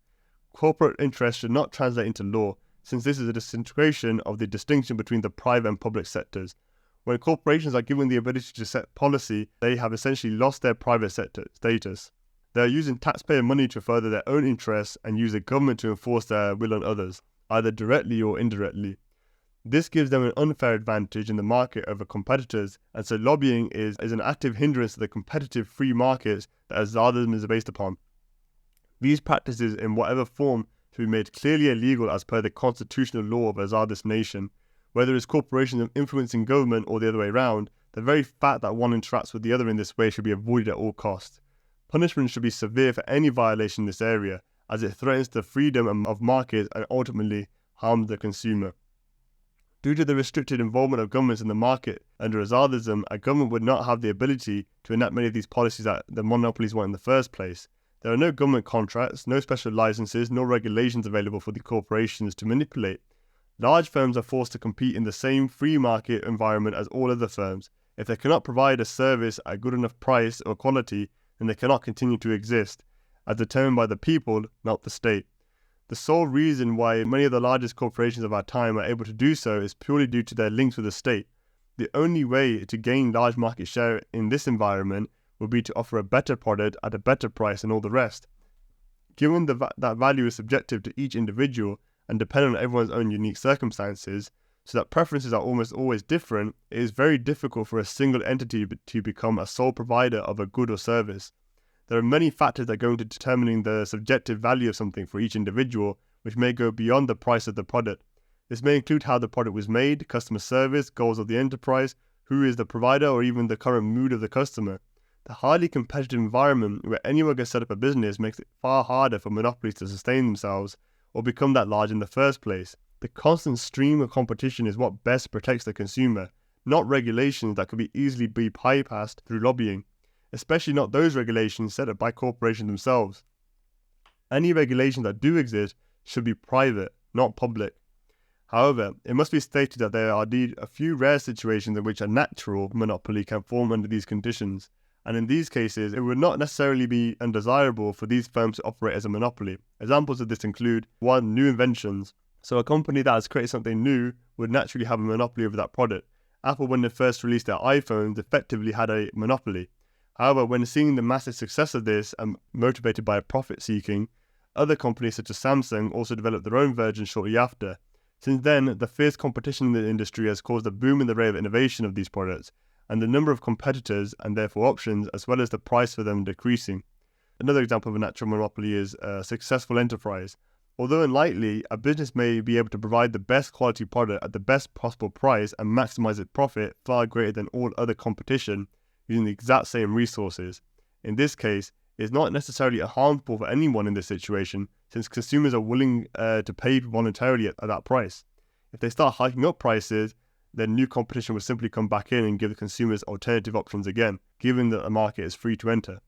Corporate interest should not translate into law, since this is a disintegration of the distinction between the private and public sectors. When corporations are given the ability to set policy, they have essentially lost their private sector status. They are using taxpayer money to further their own interests and use the government to enforce their will on others, either directly or indirectly. This gives them an unfair advantage in the market over competitors, and so lobbying is an active hindrance to the competitive free markets that Azadism is based upon. These practices, in whatever form, should be made clearly illegal as per the constitutional law of Azadist nation. Whether it's corporations influencing government or the other way around, the very fact that one interacts with the other in this way should be avoided at all costs. Punishment should be severe for any violation in this area, as it threatens the freedom of markets and ultimately harms the consumer. Due to the restricted involvement of governments in the market under Azadism, a government would not have the ability to enact many of these policies that the monopolies want in the first place. There are no government contracts, no special licenses, nor regulations available for the corporations to manipulate. Large firms are forced to compete in the same free market environment as all other firms. If they cannot provide a service at a good enough price or quality, then they cannot continue to exist, as determined by the people, not the state. The sole reason why many of the largest corporations of our time are able to do so is purely due to their links with the state. The only way to gain large market share in this environment would be to offer a better product at a better price than all the rest. Given that value is subjective to each individual and dependent on everyone's own unique circumstances, so that preferences are almost always different, it is very difficult for a single entity to become a sole provider of a good or service. There are many factors that go into determining the subjective value of something for each individual, which may go beyond the price of the product. This may include how the product was made, customer service, goals of the enterprise, who is the provider, or even the current mood of the customer. The highly competitive environment where anyone can set up a business makes it far harder for monopolies to sustain themselves or become that large in the first place. The constant stream of competition is what best protects the consumer, not regulations that could easily be bypassed through lobbying, especially not those regulations set up by corporations themselves. Any regulations that do exist should be private, not public. However, it must be stated that there are indeed a few rare situations in which a natural monopoly can form under these conditions, and in these cases it would not necessarily be undesirable for these firms to operate as a monopoly. Examples of this include 1. New inventions. So a company that has created something new would naturally have a monopoly over that product. Apple, when they first released their iPhones, effectively had a monopoly. However, when seeing the massive success of this and motivated by profit-seeking, other companies such as Samsung also developed their own version shortly after. Since then, the fierce competition in the industry has caused a boom in the rate of innovation of these products, and the number of competitors and therefore options, as well as the price for them, decreasing. Another example of a natural monopoly is a successful enterprise. Although unlikely, a business may be able to provide the best quality product at the best possible price and maximize its profit far greater than all other competition using the exact same resources. In this case, it is not necessarily harmful for anyone in this situation, since consumers are willing to pay voluntarily at that price. If they start hiking up prices, then new competition will simply come back in and give the consumers alternative options again, given that the market is free to enter.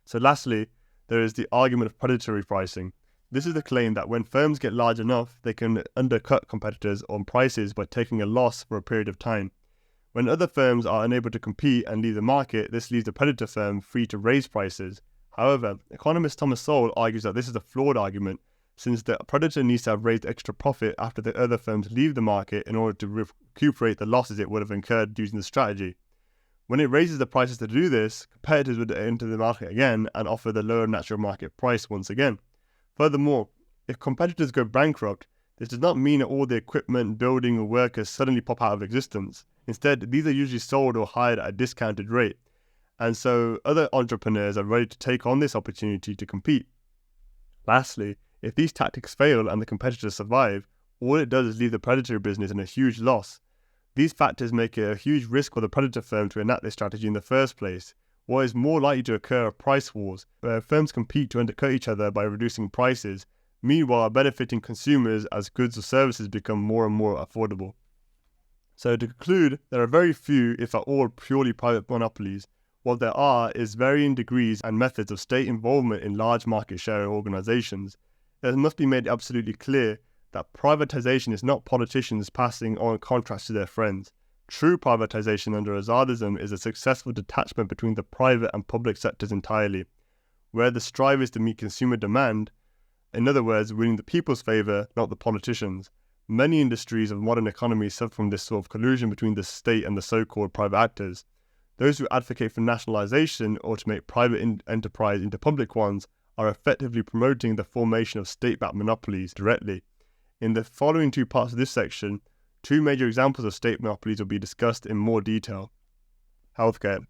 So lastly, there is the argument of predatory pricing. This is the claim that when firms get large enough, they can undercut competitors on prices by taking a loss for a period of time. When other firms are unable to compete and leave the market, this leaves the predator firm free to raise prices. However, economist Thomas Sowell argues that this is a flawed argument, since the predator needs to have raised extra profit after the other firms leave the market in order to recuperate the losses it would have incurred using the strategy. When it raises the prices to do this, competitors would enter the market again and offer the lower natural market price once again. Furthermore, if competitors go bankrupt, this does not mean that all the equipment, building, or workers suddenly pop out of existence. Instead, these are usually sold or hired at a discounted rate, and so other entrepreneurs are ready to take on this opportunity to compete. Lastly, if these tactics fail and the competitors survive, all it does is leave the predatory business in a huge loss. These factors make it a huge risk for the predator firm to enact this strategy in the first place. What is more likely to occur are price wars, where firms compete to undercut each other by reducing prices, meanwhile benefiting consumers as goods or services become more and more affordable. So to conclude, there are very few, if at all, purely private monopolies. What there are is varying degrees and methods of state involvement in large market share organizations. It must be made absolutely clear that privatization is not politicians passing on contracts to their friends. True privatization under Azadism is a successful detachment between the private and public sectors entirely, where the strive is to meet consumer demand, in other words, winning the people's favour, not the politicians. Many industries of modern economy suffer from this sort of collusion between the state and the so-called private actors. Those who advocate for nationalisation or to make private enterprise into public ones are effectively promoting the formation of state-backed monopolies directly. In the following two parts of this section, two major examples of state monopolies will be discussed in more detail. Healthcare.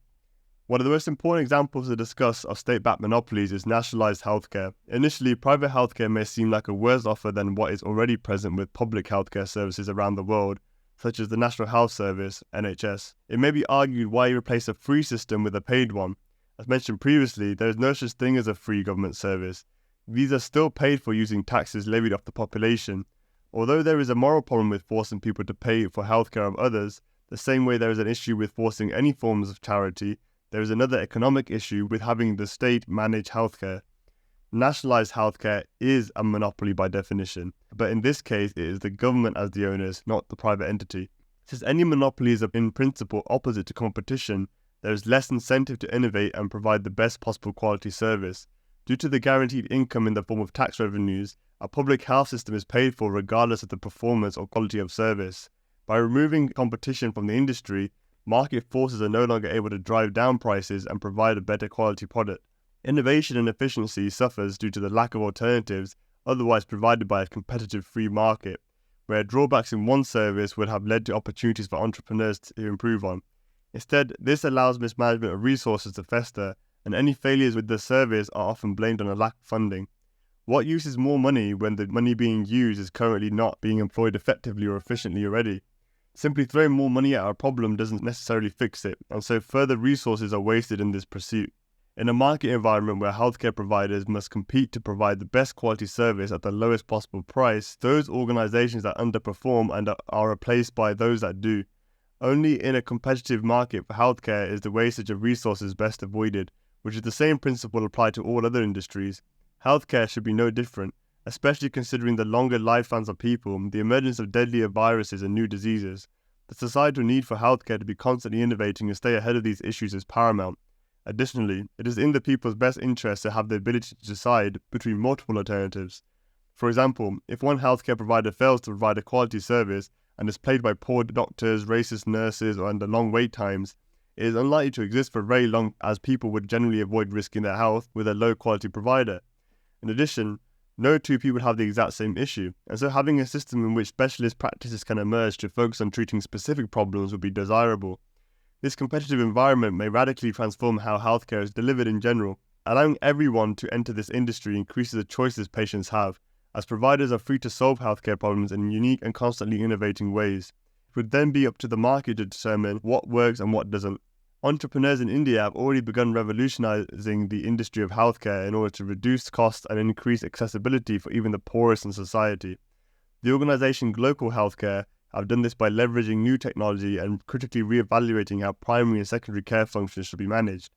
One of the most important examples to discuss of state-backed monopolies is nationalised healthcare. Initially, private healthcare may seem like a worse offer than what is already present with public healthcare services around the world, such as the National Health Service, NHS. It may be argued why replace a free system with a paid one. As mentioned previously, there is no such thing as a free government service. These are still paid for using taxes levied off the population. Although there is a moral problem with forcing people to pay for healthcare of others, the same way there is an issue with forcing any forms of charity, there is another economic issue with having the state manage healthcare. Nationalised healthcare is a monopoly by definition, but in this case it is the government as the owners, not the private entity. Since any monopoly is in principle opposite to competition, there is less incentive to innovate and provide the best possible quality service. Due to the guaranteed income in the form of tax revenues, a public health system is paid for regardless of the performance or quality of service. By removing competition from the industry, market forces are no longer able to drive down prices and provide a better quality product. Innovation and efficiency suffers due to the lack of alternatives otherwise provided by a competitive free market, where drawbacks in one service would have led to opportunities for entrepreneurs to improve on. Instead, this allows mismanagement of resources to fester, and any failures with the service are often blamed on a lack of funding. What use is more money when the money being used is currently not being employed effectively or efficiently already? Simply throwing more money at a problem doesn't necessarily fix it, and so further resources are wasted in this pursuit. In a market environment where healthcare providers must compete to provide the best quality service at the lowest possible price, those organizations that underperform and are replaced by those that do. Only in a competitive market for healthcare is the wastage of resources best avoided, which is the same principle applied to all other industries. Healthcare should be no different, especially considering the longer lifespans of people, the emergence of deadlier viruses and new diseases. The societal need for healthcare to be constantly innovating and stay ahead of these issues is paramount. Additionally, it is in the people's best interest to have the ability to decide between multiple alternatives. For example, if one healthcare provider fails to provide a quality service and is plagued by poor doctors, racist nurses, or under long wait times, it is unlikely to exist for very long, as people would generally avoid risking their health with a low-quality provider. In addition, no two people have the exact same issue, and so having a system in which specialist practices can emerge to focus on treating specific problems would be desirable. This competitive environment may radically transform how healthcare is delivered in general. Allowing everyone to enter this industry increases the choices patients have, as providers are free to solve healthcare problems in unique and constantly innovating ways. It would then be up to the market to determine what works and what doesn't. Entrepreneurs in India have already begun revolutionizing the industry of healthcare in order to reduce costs and increase accessibility for even the poorest in society. The organization Global Healthcare have done this by leveraging new technology and critically re-evaluating how primary and secondary care functions should be managed.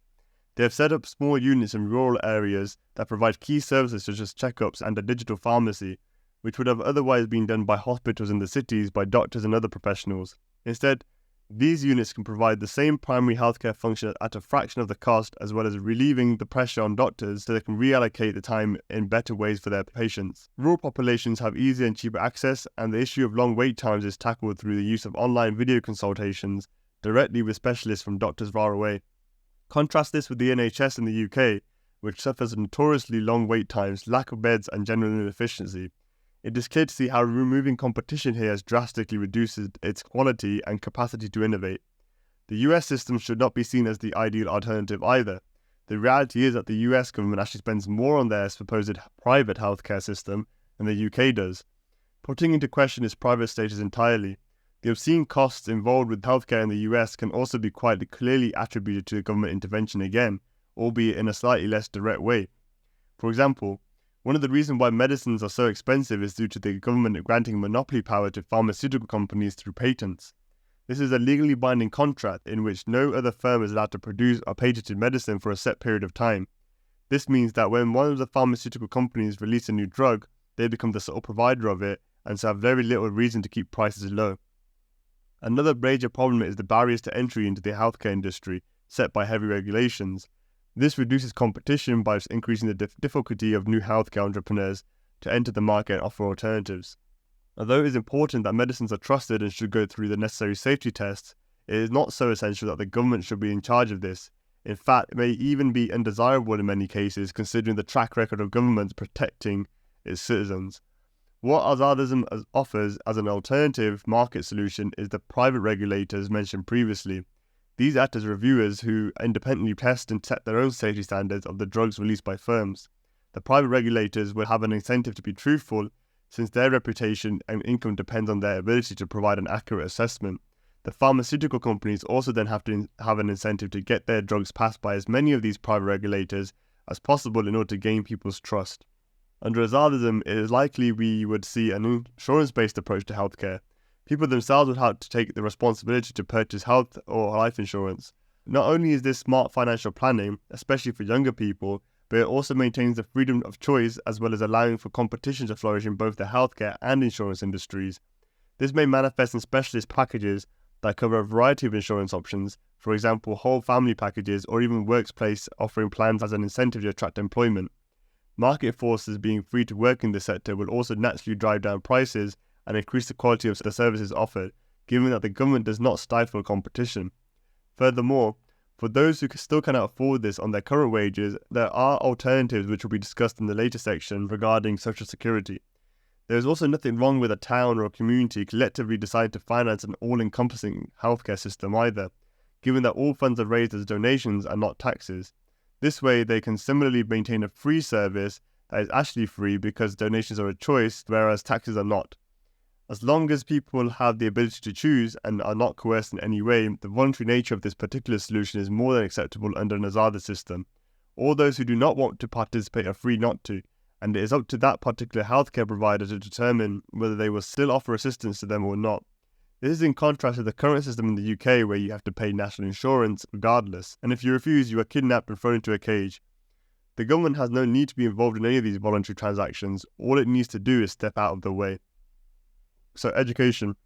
They have set up small units in rural areas that provide key services such as checkups and a digital pharmacy, which would have otherwise been done by hospitals in the cities by doctors and other professionals. Instead, These units can provide the same primary healthcare function at a fraction of the cost, as well as relieving the pressure on doctors so they can reallocate the time in better ways for their patients. Rural populations have easier and cheaper access, and the issue of long wait times is tackled through the use of online video consultations directly with specialists from doctors far away. Contrast this with the NHS in the UK, which suffers notoriously long wait times, lack of beds, and general inefficiency. It is clear to see how removing competition here has drastically reduced its quality and capacity to innovate. The US system should not be seen as the ideal alternative either. The reality is that the US government actually spends more on their supposed private healthcare system than the UK does, putting into question its private status entirely. The obscene costs involved with healthcare in the US can also be quite clearly attributed to government intervention again, albeit in a slightly less direct way. For example, one of the reasons why medicines are so expensive is due to the government granting monopoly power to pharmaceutical companies through patents. This is a legally binding contract in which no other firm is allowed to produce a patented medicine for a set period of time. This means that when one of the pharmaceutical companies release a new drug, they become the sole provider of it and so have very little reason to keep prices low. Another major problem is the barriers to entry into the healthcare industry set by heavy regulations. This reduces competition by increasing the difficulty of new healthcare entrepreneurs to enter the market and offer alternatives. Although it is important that medicines are trusted and should go through the necessary safety tests, it is not so essential that the government should be in charge of this. In fact, it may even be undesirable in many cases, considering the track record of governments protecting its citizens. What Azadism offers as an alternative market solution is the private regulators mentioned previously. These act as reviewers who independently test and set their own safety standards of the drugs released by firms. The private regulators will have an incentive to be truthful, since their reputation and income depends on their ability to provide an accurate assessment. The pharmaceutical companies also then have to have an incentive to get their drugs passed by as many of these private regulators as possible in order to gain people's trust. Under Azadism, it is likely we would see an insurance-based approach to healthcare. People themselves would have to take the responsibility to purchase health or life insurance. Not only is this smart financial planning, especially for younger people, but it also maintains the freedom of choice as well as allowing for competition to flourish in both the healthcare and insurance industries. This may manifest in specialist packages that cover a variety of insurance options, for example whole family packages or even workplace offering plans as an incentive to attract employment. Market forces being free to work in this sector will also naturally drive down prices and increase the quality of the services offered, given that the government does not stifle competition. Furthermore, for those who still cannot afford this on their current wages, there are alternatives which will be discussed in the later section regarding social security. There is also nothing wrong with a town or a community collectively deciding to finance an all-encompassing healthcare system either, given that all funds are raised as donations and not taxes. This way, they can similarly maintain a free service that is actually free because donations are a choice, whereas taxes are not. As long as people have the ability to choose and are not coerced in any way, the voluntary nature of this particular solution is more than acceptable under an Azaadi system. All those who do not want to participate are free not to, and it is up to that particular healthcare provider to determine whether they will still offer assistance to them or not. This is in contrast to the current system in the UK where you have to pay national insurance regardless, and if you refuse, you are kidnapped and thrown into a cage. The government has no need to be involved in any of these voluntary transactions. All it needs to do is step out of the way. So education.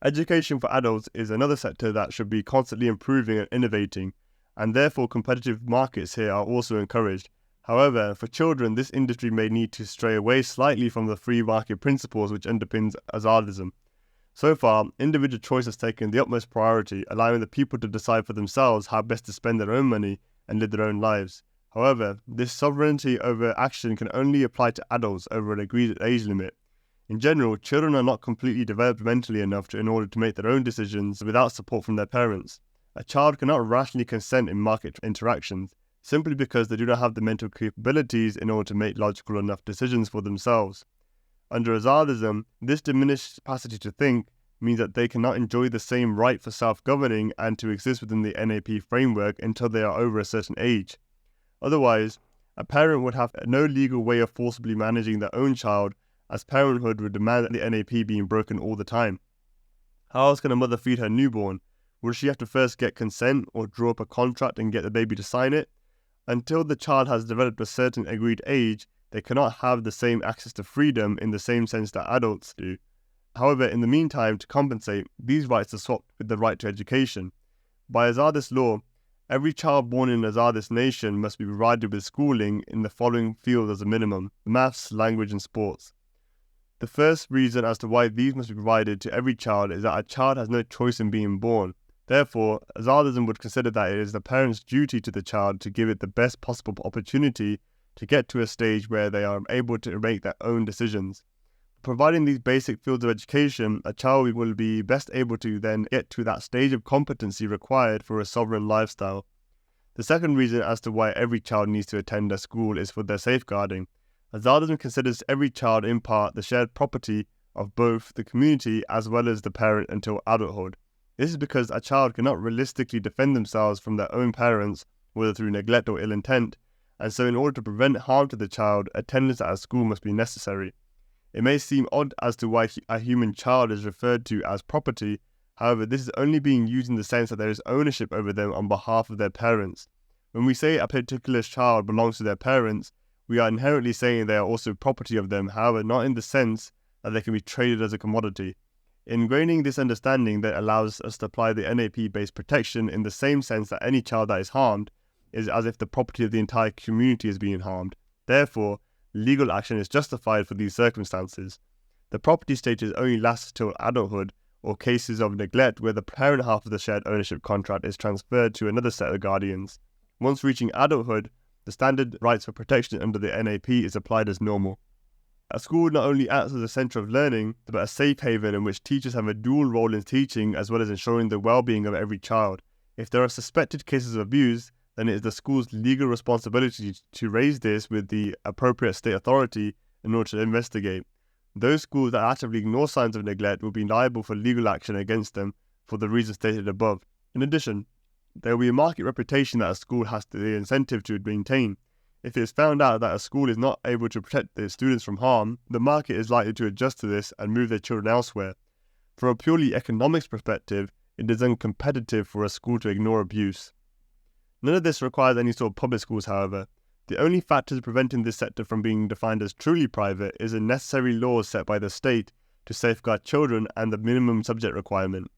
Education for adults is another sector that should be constantly improving and innovating, and therefore competitive markets here are also encouraged. However, for children, this industry may need to stray away slightly from the free market principles which underpins Azadism. So far, individual choice has taken the utmost priority, allowing the people to decide for themselves how best to spend their own money and live their own lives. However, this sovereignty over action can only apply to adults over an agreed age limit. In general, children are not completely developed mentally enough in order to make their own decisions without support from their parents. A child cannot rationally consent in market interactions, simply because they do not have the mental capabilities in order to make logical enough decisions for themselves. Under Azadism, this diminished capacity to think means that they cannot enjoy the same right for self-governing and to exist within the NAP framework until they are over a certain age. Otherwise, a parent would have no legal way of forcibly managing their own child, as parenthood would demand the NAP being broken all the time. How else can a mother feed her newborn? Will she have to first get consent or draw up a contract and get the baby to sign it? Until the child has developed a certain agreed age, they cannot have the same access to freedom in the same sense that adults do. However, in the meantime, to compensate, these rights are swapped with the right to education. By Azadist law, every child born in an Azadist nation must be provided with schooling in the following fields as a minimum: maths, language, and sports. The first reason as to why these must be provided to every child is that a child has no choice in being born. Therefore, Azadism would consider that it is the parent's duty to the child to give it the best possible opportunity to get to a stage where they are able to make their own decisions. Providing these basic fields of education, a child will be best able to then get to that stage of competency required for a sovereign lifestyle. The second reason as to why every child needs to attend a school is for their safeguarding. Azadism considers every child in part the shared property of both the community as well as the parent until adulthood. This is because a child cannot realistically defend themselves from their own parents, whether through neglect or ill intent, and so in order to prevent harm to the child, attendance at a school must be necessary. It may seem odd as to why a human child is referred to as property. However, this is only being used in the sense that there is ownership over them on behalf of their parents. When we say a particular child belongs to their parents, we are inherently saying they are also property of them, however, not in the sense that they can be traded as a commodity. Ingraining this understanding that allows us to apply the NAP-based protection in the same sense that any child that is harmed is as if the property of the entire community is being harmed. Therefore, legal action is justified for these circumstances. The property status only lasts till adulthood or cases of neglect where the parent half of the shared ownership contract is transferred to another set of guardians. Once reaching adulthood, the standard rights for protection under the NAP is applied as normal. A school not only acts as a centre of learning, but a safe haven in which teachers have a dual role in teaching as well as ensuring the well-being of every child. If there are suspected cases of abuse, then it is the school's legal responsibility to raise this with the appropriate state authority in order to investigate. Those schools that actively ignore signs of neglect will be liable for legal action against them for the reasons stated above. In addition, there will be a market reputation that a school has the incentive to maintain. If it is found out that a school is not able to protect their students from harm, the market is likely to adjust to this and move their children elsewhere. From a purely economics perspective, it is uncompetitive for a school to ignore abuse. None of this requires any sort of public schools, however. The only factors preventing this sector from being defined as truly private is the necessary laws set by the state to safeguard children and the minimum subject requirement.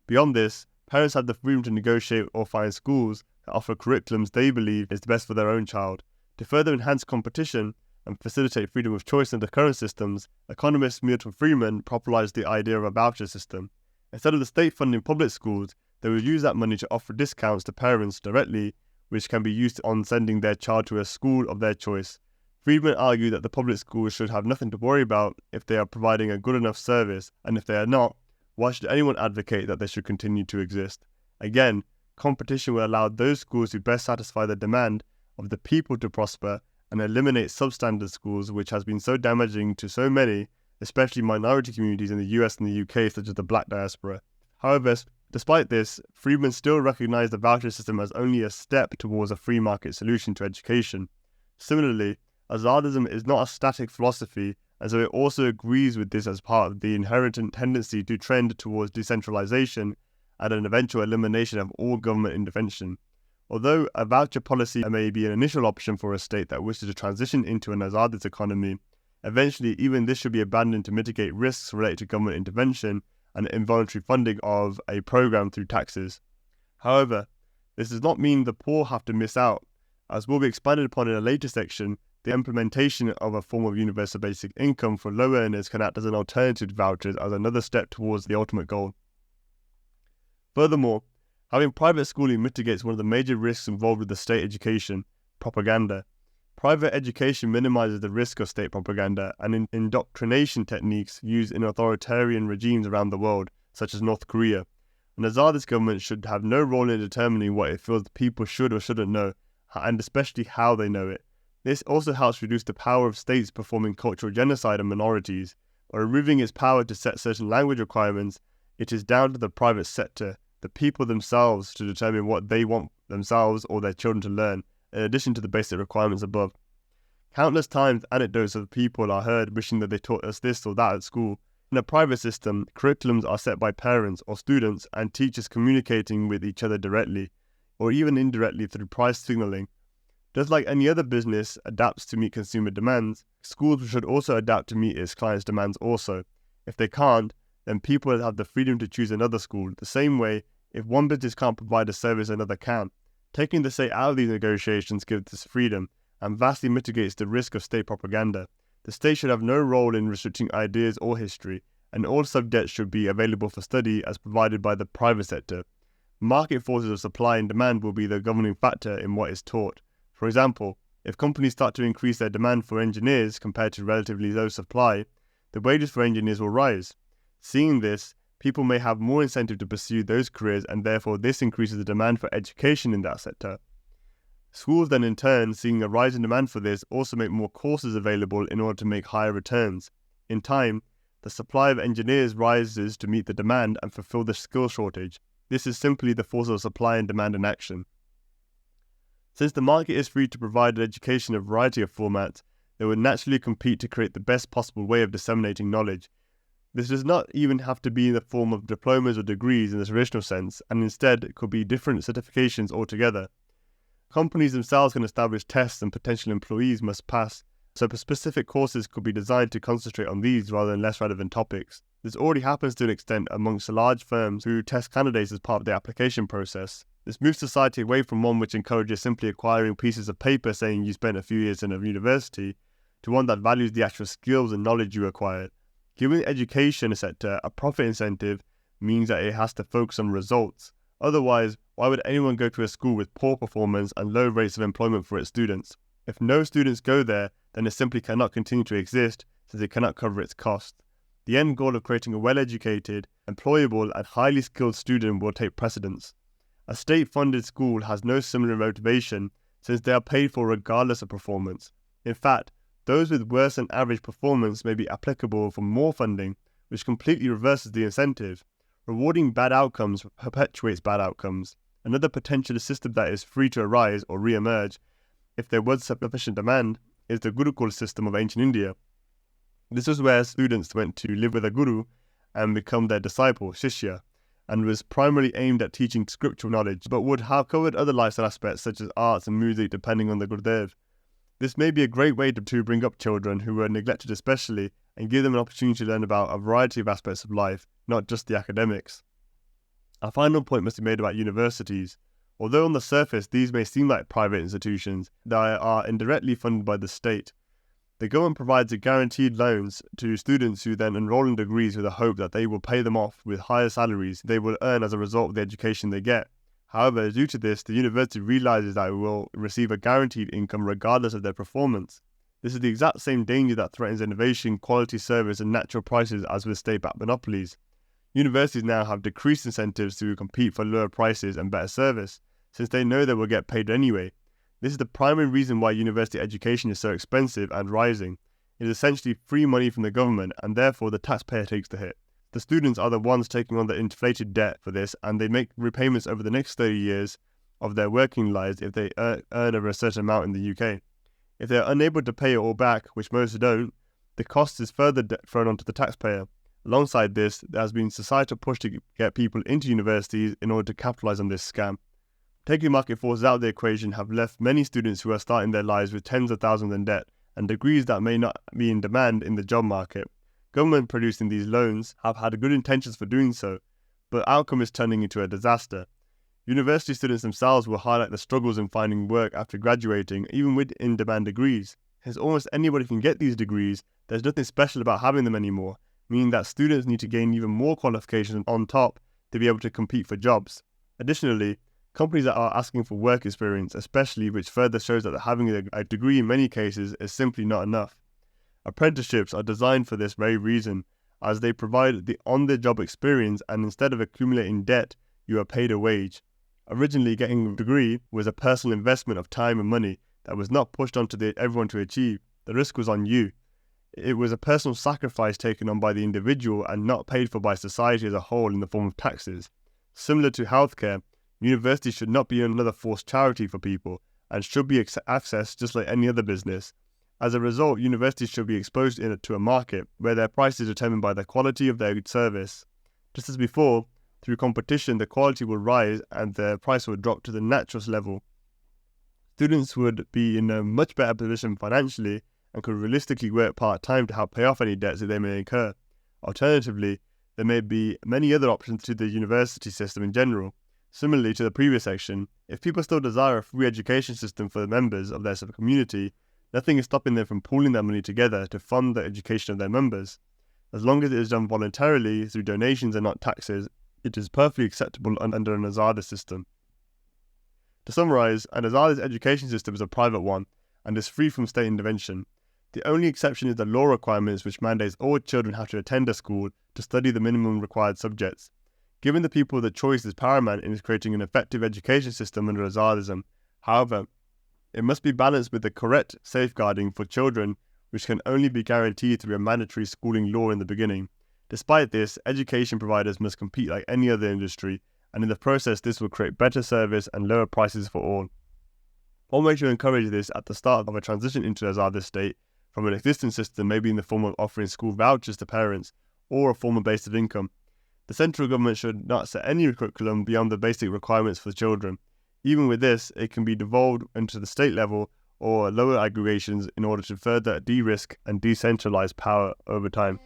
Beyond this, parents have the freedom to negotiate or find schools that offer curriculums they believe is best for their own child. To further enhance competition and facilitate freedom of choice under current systems, economist Milton Friedman popularized the idea of a voucher system. Instead of the state funding public schools, they would use that money to offer discounts to parents directly, which can be used on sending their child to a school of their choice. Friedman argued that the public schools should have nothing to worry about if they are providing a good enough service, and if they are not, why should anyone advocate that they should continue to exist? Again, competition will allow those schools who best satisfy the demand of the people to prosper and eliminate substandard schools, which has been so damaging to so many, especially minority communities in the US and the UK, such as the Black diaspora. However, despite this, Friedman still recognized the voucher system as only a step towards a free market solution to education. Similarly, Azadism is not a static philosophy, and so it also agrees with this as part of the inherent tendency to trend towards decentralization and an eventual elimination of all government intervention. Although a voucher policy may be an initial option for a state that wishes to transition into an Azadist economy, eventually even this should be abandoned to mitigate risks related to government intervention and involuntary funding of a program through taxes. However, this does not mean the poor have to miss out. As will be expanded upon in a later section, the implementation of a form of universal basic income for low earners can act as an alternative to vouchers as another step towards the ultimate goal. Furthermore, having private schooling mitigates one of the major risks involved with the state education: propaganda. Private education minimizes the risk of state propaganda and indoctrination techniques used in authoritarian regimes around the world, such as North Korea. An Azadist government should have no role in determining what it feels the people should or shouldn't know, and especially how they know it. This also helps reduce the power of states performing cultural genocide on minorities. By removing its power to set certain language requirements, it is down to the private sector, the people themselves, to determine what they want themselves or their children to learn, in addition to the basic requirements above. Countless times anecdotes of people are heard wishing that they taught us this or that at school. In a private system, curriculums are set by parents or students and teachers communicating with each other directly, or even indirectly through price signaling. Just like any other business adapts to meet consumer demands, schools should also adapt to meet its clients' demands also. If they can't, then people will have the freedom to choose another school. The same way, if one business can't provide a service, another can. Taking the state out of these negotiations gives this freedom and vastly mitigates the risk of state propaganda. The state should have no role in restricting ideas or history, and all subjects should be available for study as provided by the private sector. Market forces of supply and demand will be the governing factor in what is taught. For example, if companies start to increase their demand for engineers compared to relatively low supply, the wages for engineers will rise. Seeing this, people may have more incentive to pursue those careers, and therefore this increases the demand for education in that sector. Schools then in turn, seeing a rise in demand for this, also make more courses available in order to make higher returns. In time, the supply of engineers rises to meet the demand and fulfill the skill shortage. This is simply the force of supply and demand in action. Since the market is free to provide education in a variety of formats, they would naturally compete to create the best possible way of disseminating knowledge. This does not even have to be in the form of diplomas or degrees in the traditional sense, and instead it could be different certifications altogether. Companies themselves can establish tests and potential employees must pass, so specific courses could be designed to concentrate on these rather than less relevant topics. This already happens to an extent amongst large firms who test candidates as part of the application process. This moves society away from one which encourages simply acquiring pieces of paper saying you spent a few years in a university, to one that values the actual skills and knowledge you acquired. Giving the education sector a profit incentive means that it has to focus on results. Otherwise, why would anyone go to a school with poor performance and low rates of employment for its students? If no students go there, then it simply cannot continue to exist since it cannot cover its cost. The end goal of creating a well-educated, employable and highly skilled student will take precedence. A state-funded school has no similar motivation since they are paid for regardless of performance. In fact, those with worse than average performance may be applicable for more funding, which completely reverses the incentive. Rewarding bad outcomes perpetuates bad outcomes. Another potential system that is free to arise or re-emerge, if there was sufficient demand, is the Gurukul system of ancient India. This was where students went to live with a guru and become their disciple, Shishya, and was primarily aimed at teaching scriptural knowledge, but would have covered other lifestyle aspects such as arts and music depending on the Gurudev. This may be a great way to bring up children who were neglected especially, and give them an opportunity to learn about a variety of aspects of life, not just the academics. Our final point must be made about universities. Although on the surface these may seem like private institutions, they are indirectly funded by the state. The government provides guaranteed loans to students who then enroll in degrees with the hope that they will pay them off with higher salaries they will earn as a result of the education they get. However, due to this, the university realizes that it will receive a guaranteed income regardless of their performance. This is the exact same danger that threatens innovation, quality service and natural prices as with state-backed monopolies. Universities now have decreased incentives to compete for lower prices and better service, since they know they will get paid anyway. This is the primary reason why university education is so expensive and rising. It is essentially free money from the government, and therefore the taxpayer takes the hit. The students are the ones taking on the inflated debt for this, and they make repayments over the next 30 years of their working lives if they earn over a certain amount in the UK. If they are unable to pay it all back, which most don't, the cost is further thrown onto the taxpayer. Alongside this, there has been societal push to get people into universities in order to capitalise on this scam. Taking market forces out of the equation have left many students who are starting their lives with tens of thousands in debt and degrees that may not be in demand in the job market. Government producing these loans have had good intentions for doing so, but outcome is turning into a disaster. University students themselves will highlight the struggles in finding work after graduating, even with in-demand degrees. Since almost anybody can get these degrees, there's nothing special about having them anymore, meaning that students need to gain even more qualifications on top to be able to compete for jobs. Additionally, companies that are asking for work experience, especially, which further shows that having a degree in many cases is simply not enough. Apprenticeships are designed for this very reason, as they provide the on-the-job experience, and instead of accumulating debt, you are paid a wage. Originally, getting a degree was a personal investment of time and money that was not pushed onto everyone to achieve. The risk was on you. It was a personal sacrifice taken on by the individual and not paid for by society as a whole in the form of taxes. Similar to healthcare, universities should not be another forced charity for people and should be accessed just like any other business. As a result, universities should be exposed to a market where their price is determined by the quality of their service. Just as before, through competition, the quality will rise and the price will drop to the natural level. Students would be in a much better position financially and could realistically work part-time to help pay off any debts that they may incur. Alternatively, there may be many other options to the university system in general. Similarly to the previous section, if people still desire a free education system for the members of their community, nothing is stopping them from pooling their money together to fund the education of their members. As long as it is done voluntarily through donations and not taxes, it is perfectly acceptable under an Azadist system. To summarise, an Azadist education system is a private one and is free from state intervention. The only exception is the law requirements which mandates all children have to attend a school to study the minimum required subjects. Giving the people the choice is paramount in creating an effective education system under Azadism. However, it must be balanced with the correct safeguarding for children, which can only be guaranteed through a mandatory schooling law in the beginning. Despite this, education providers must compete like any other industry, and in the process this will create better service and lower prices for all. One way to encourage this at the start of a transition into an Azadist state from an existing system may be in the form of offering school vouchers to parents or a form of base of income. The central government should not set any curriculum beyond the basic requirements for children. Even with this, it can be devolved into the state level or lower aggregations in order to further de-risk and decentralize power over time.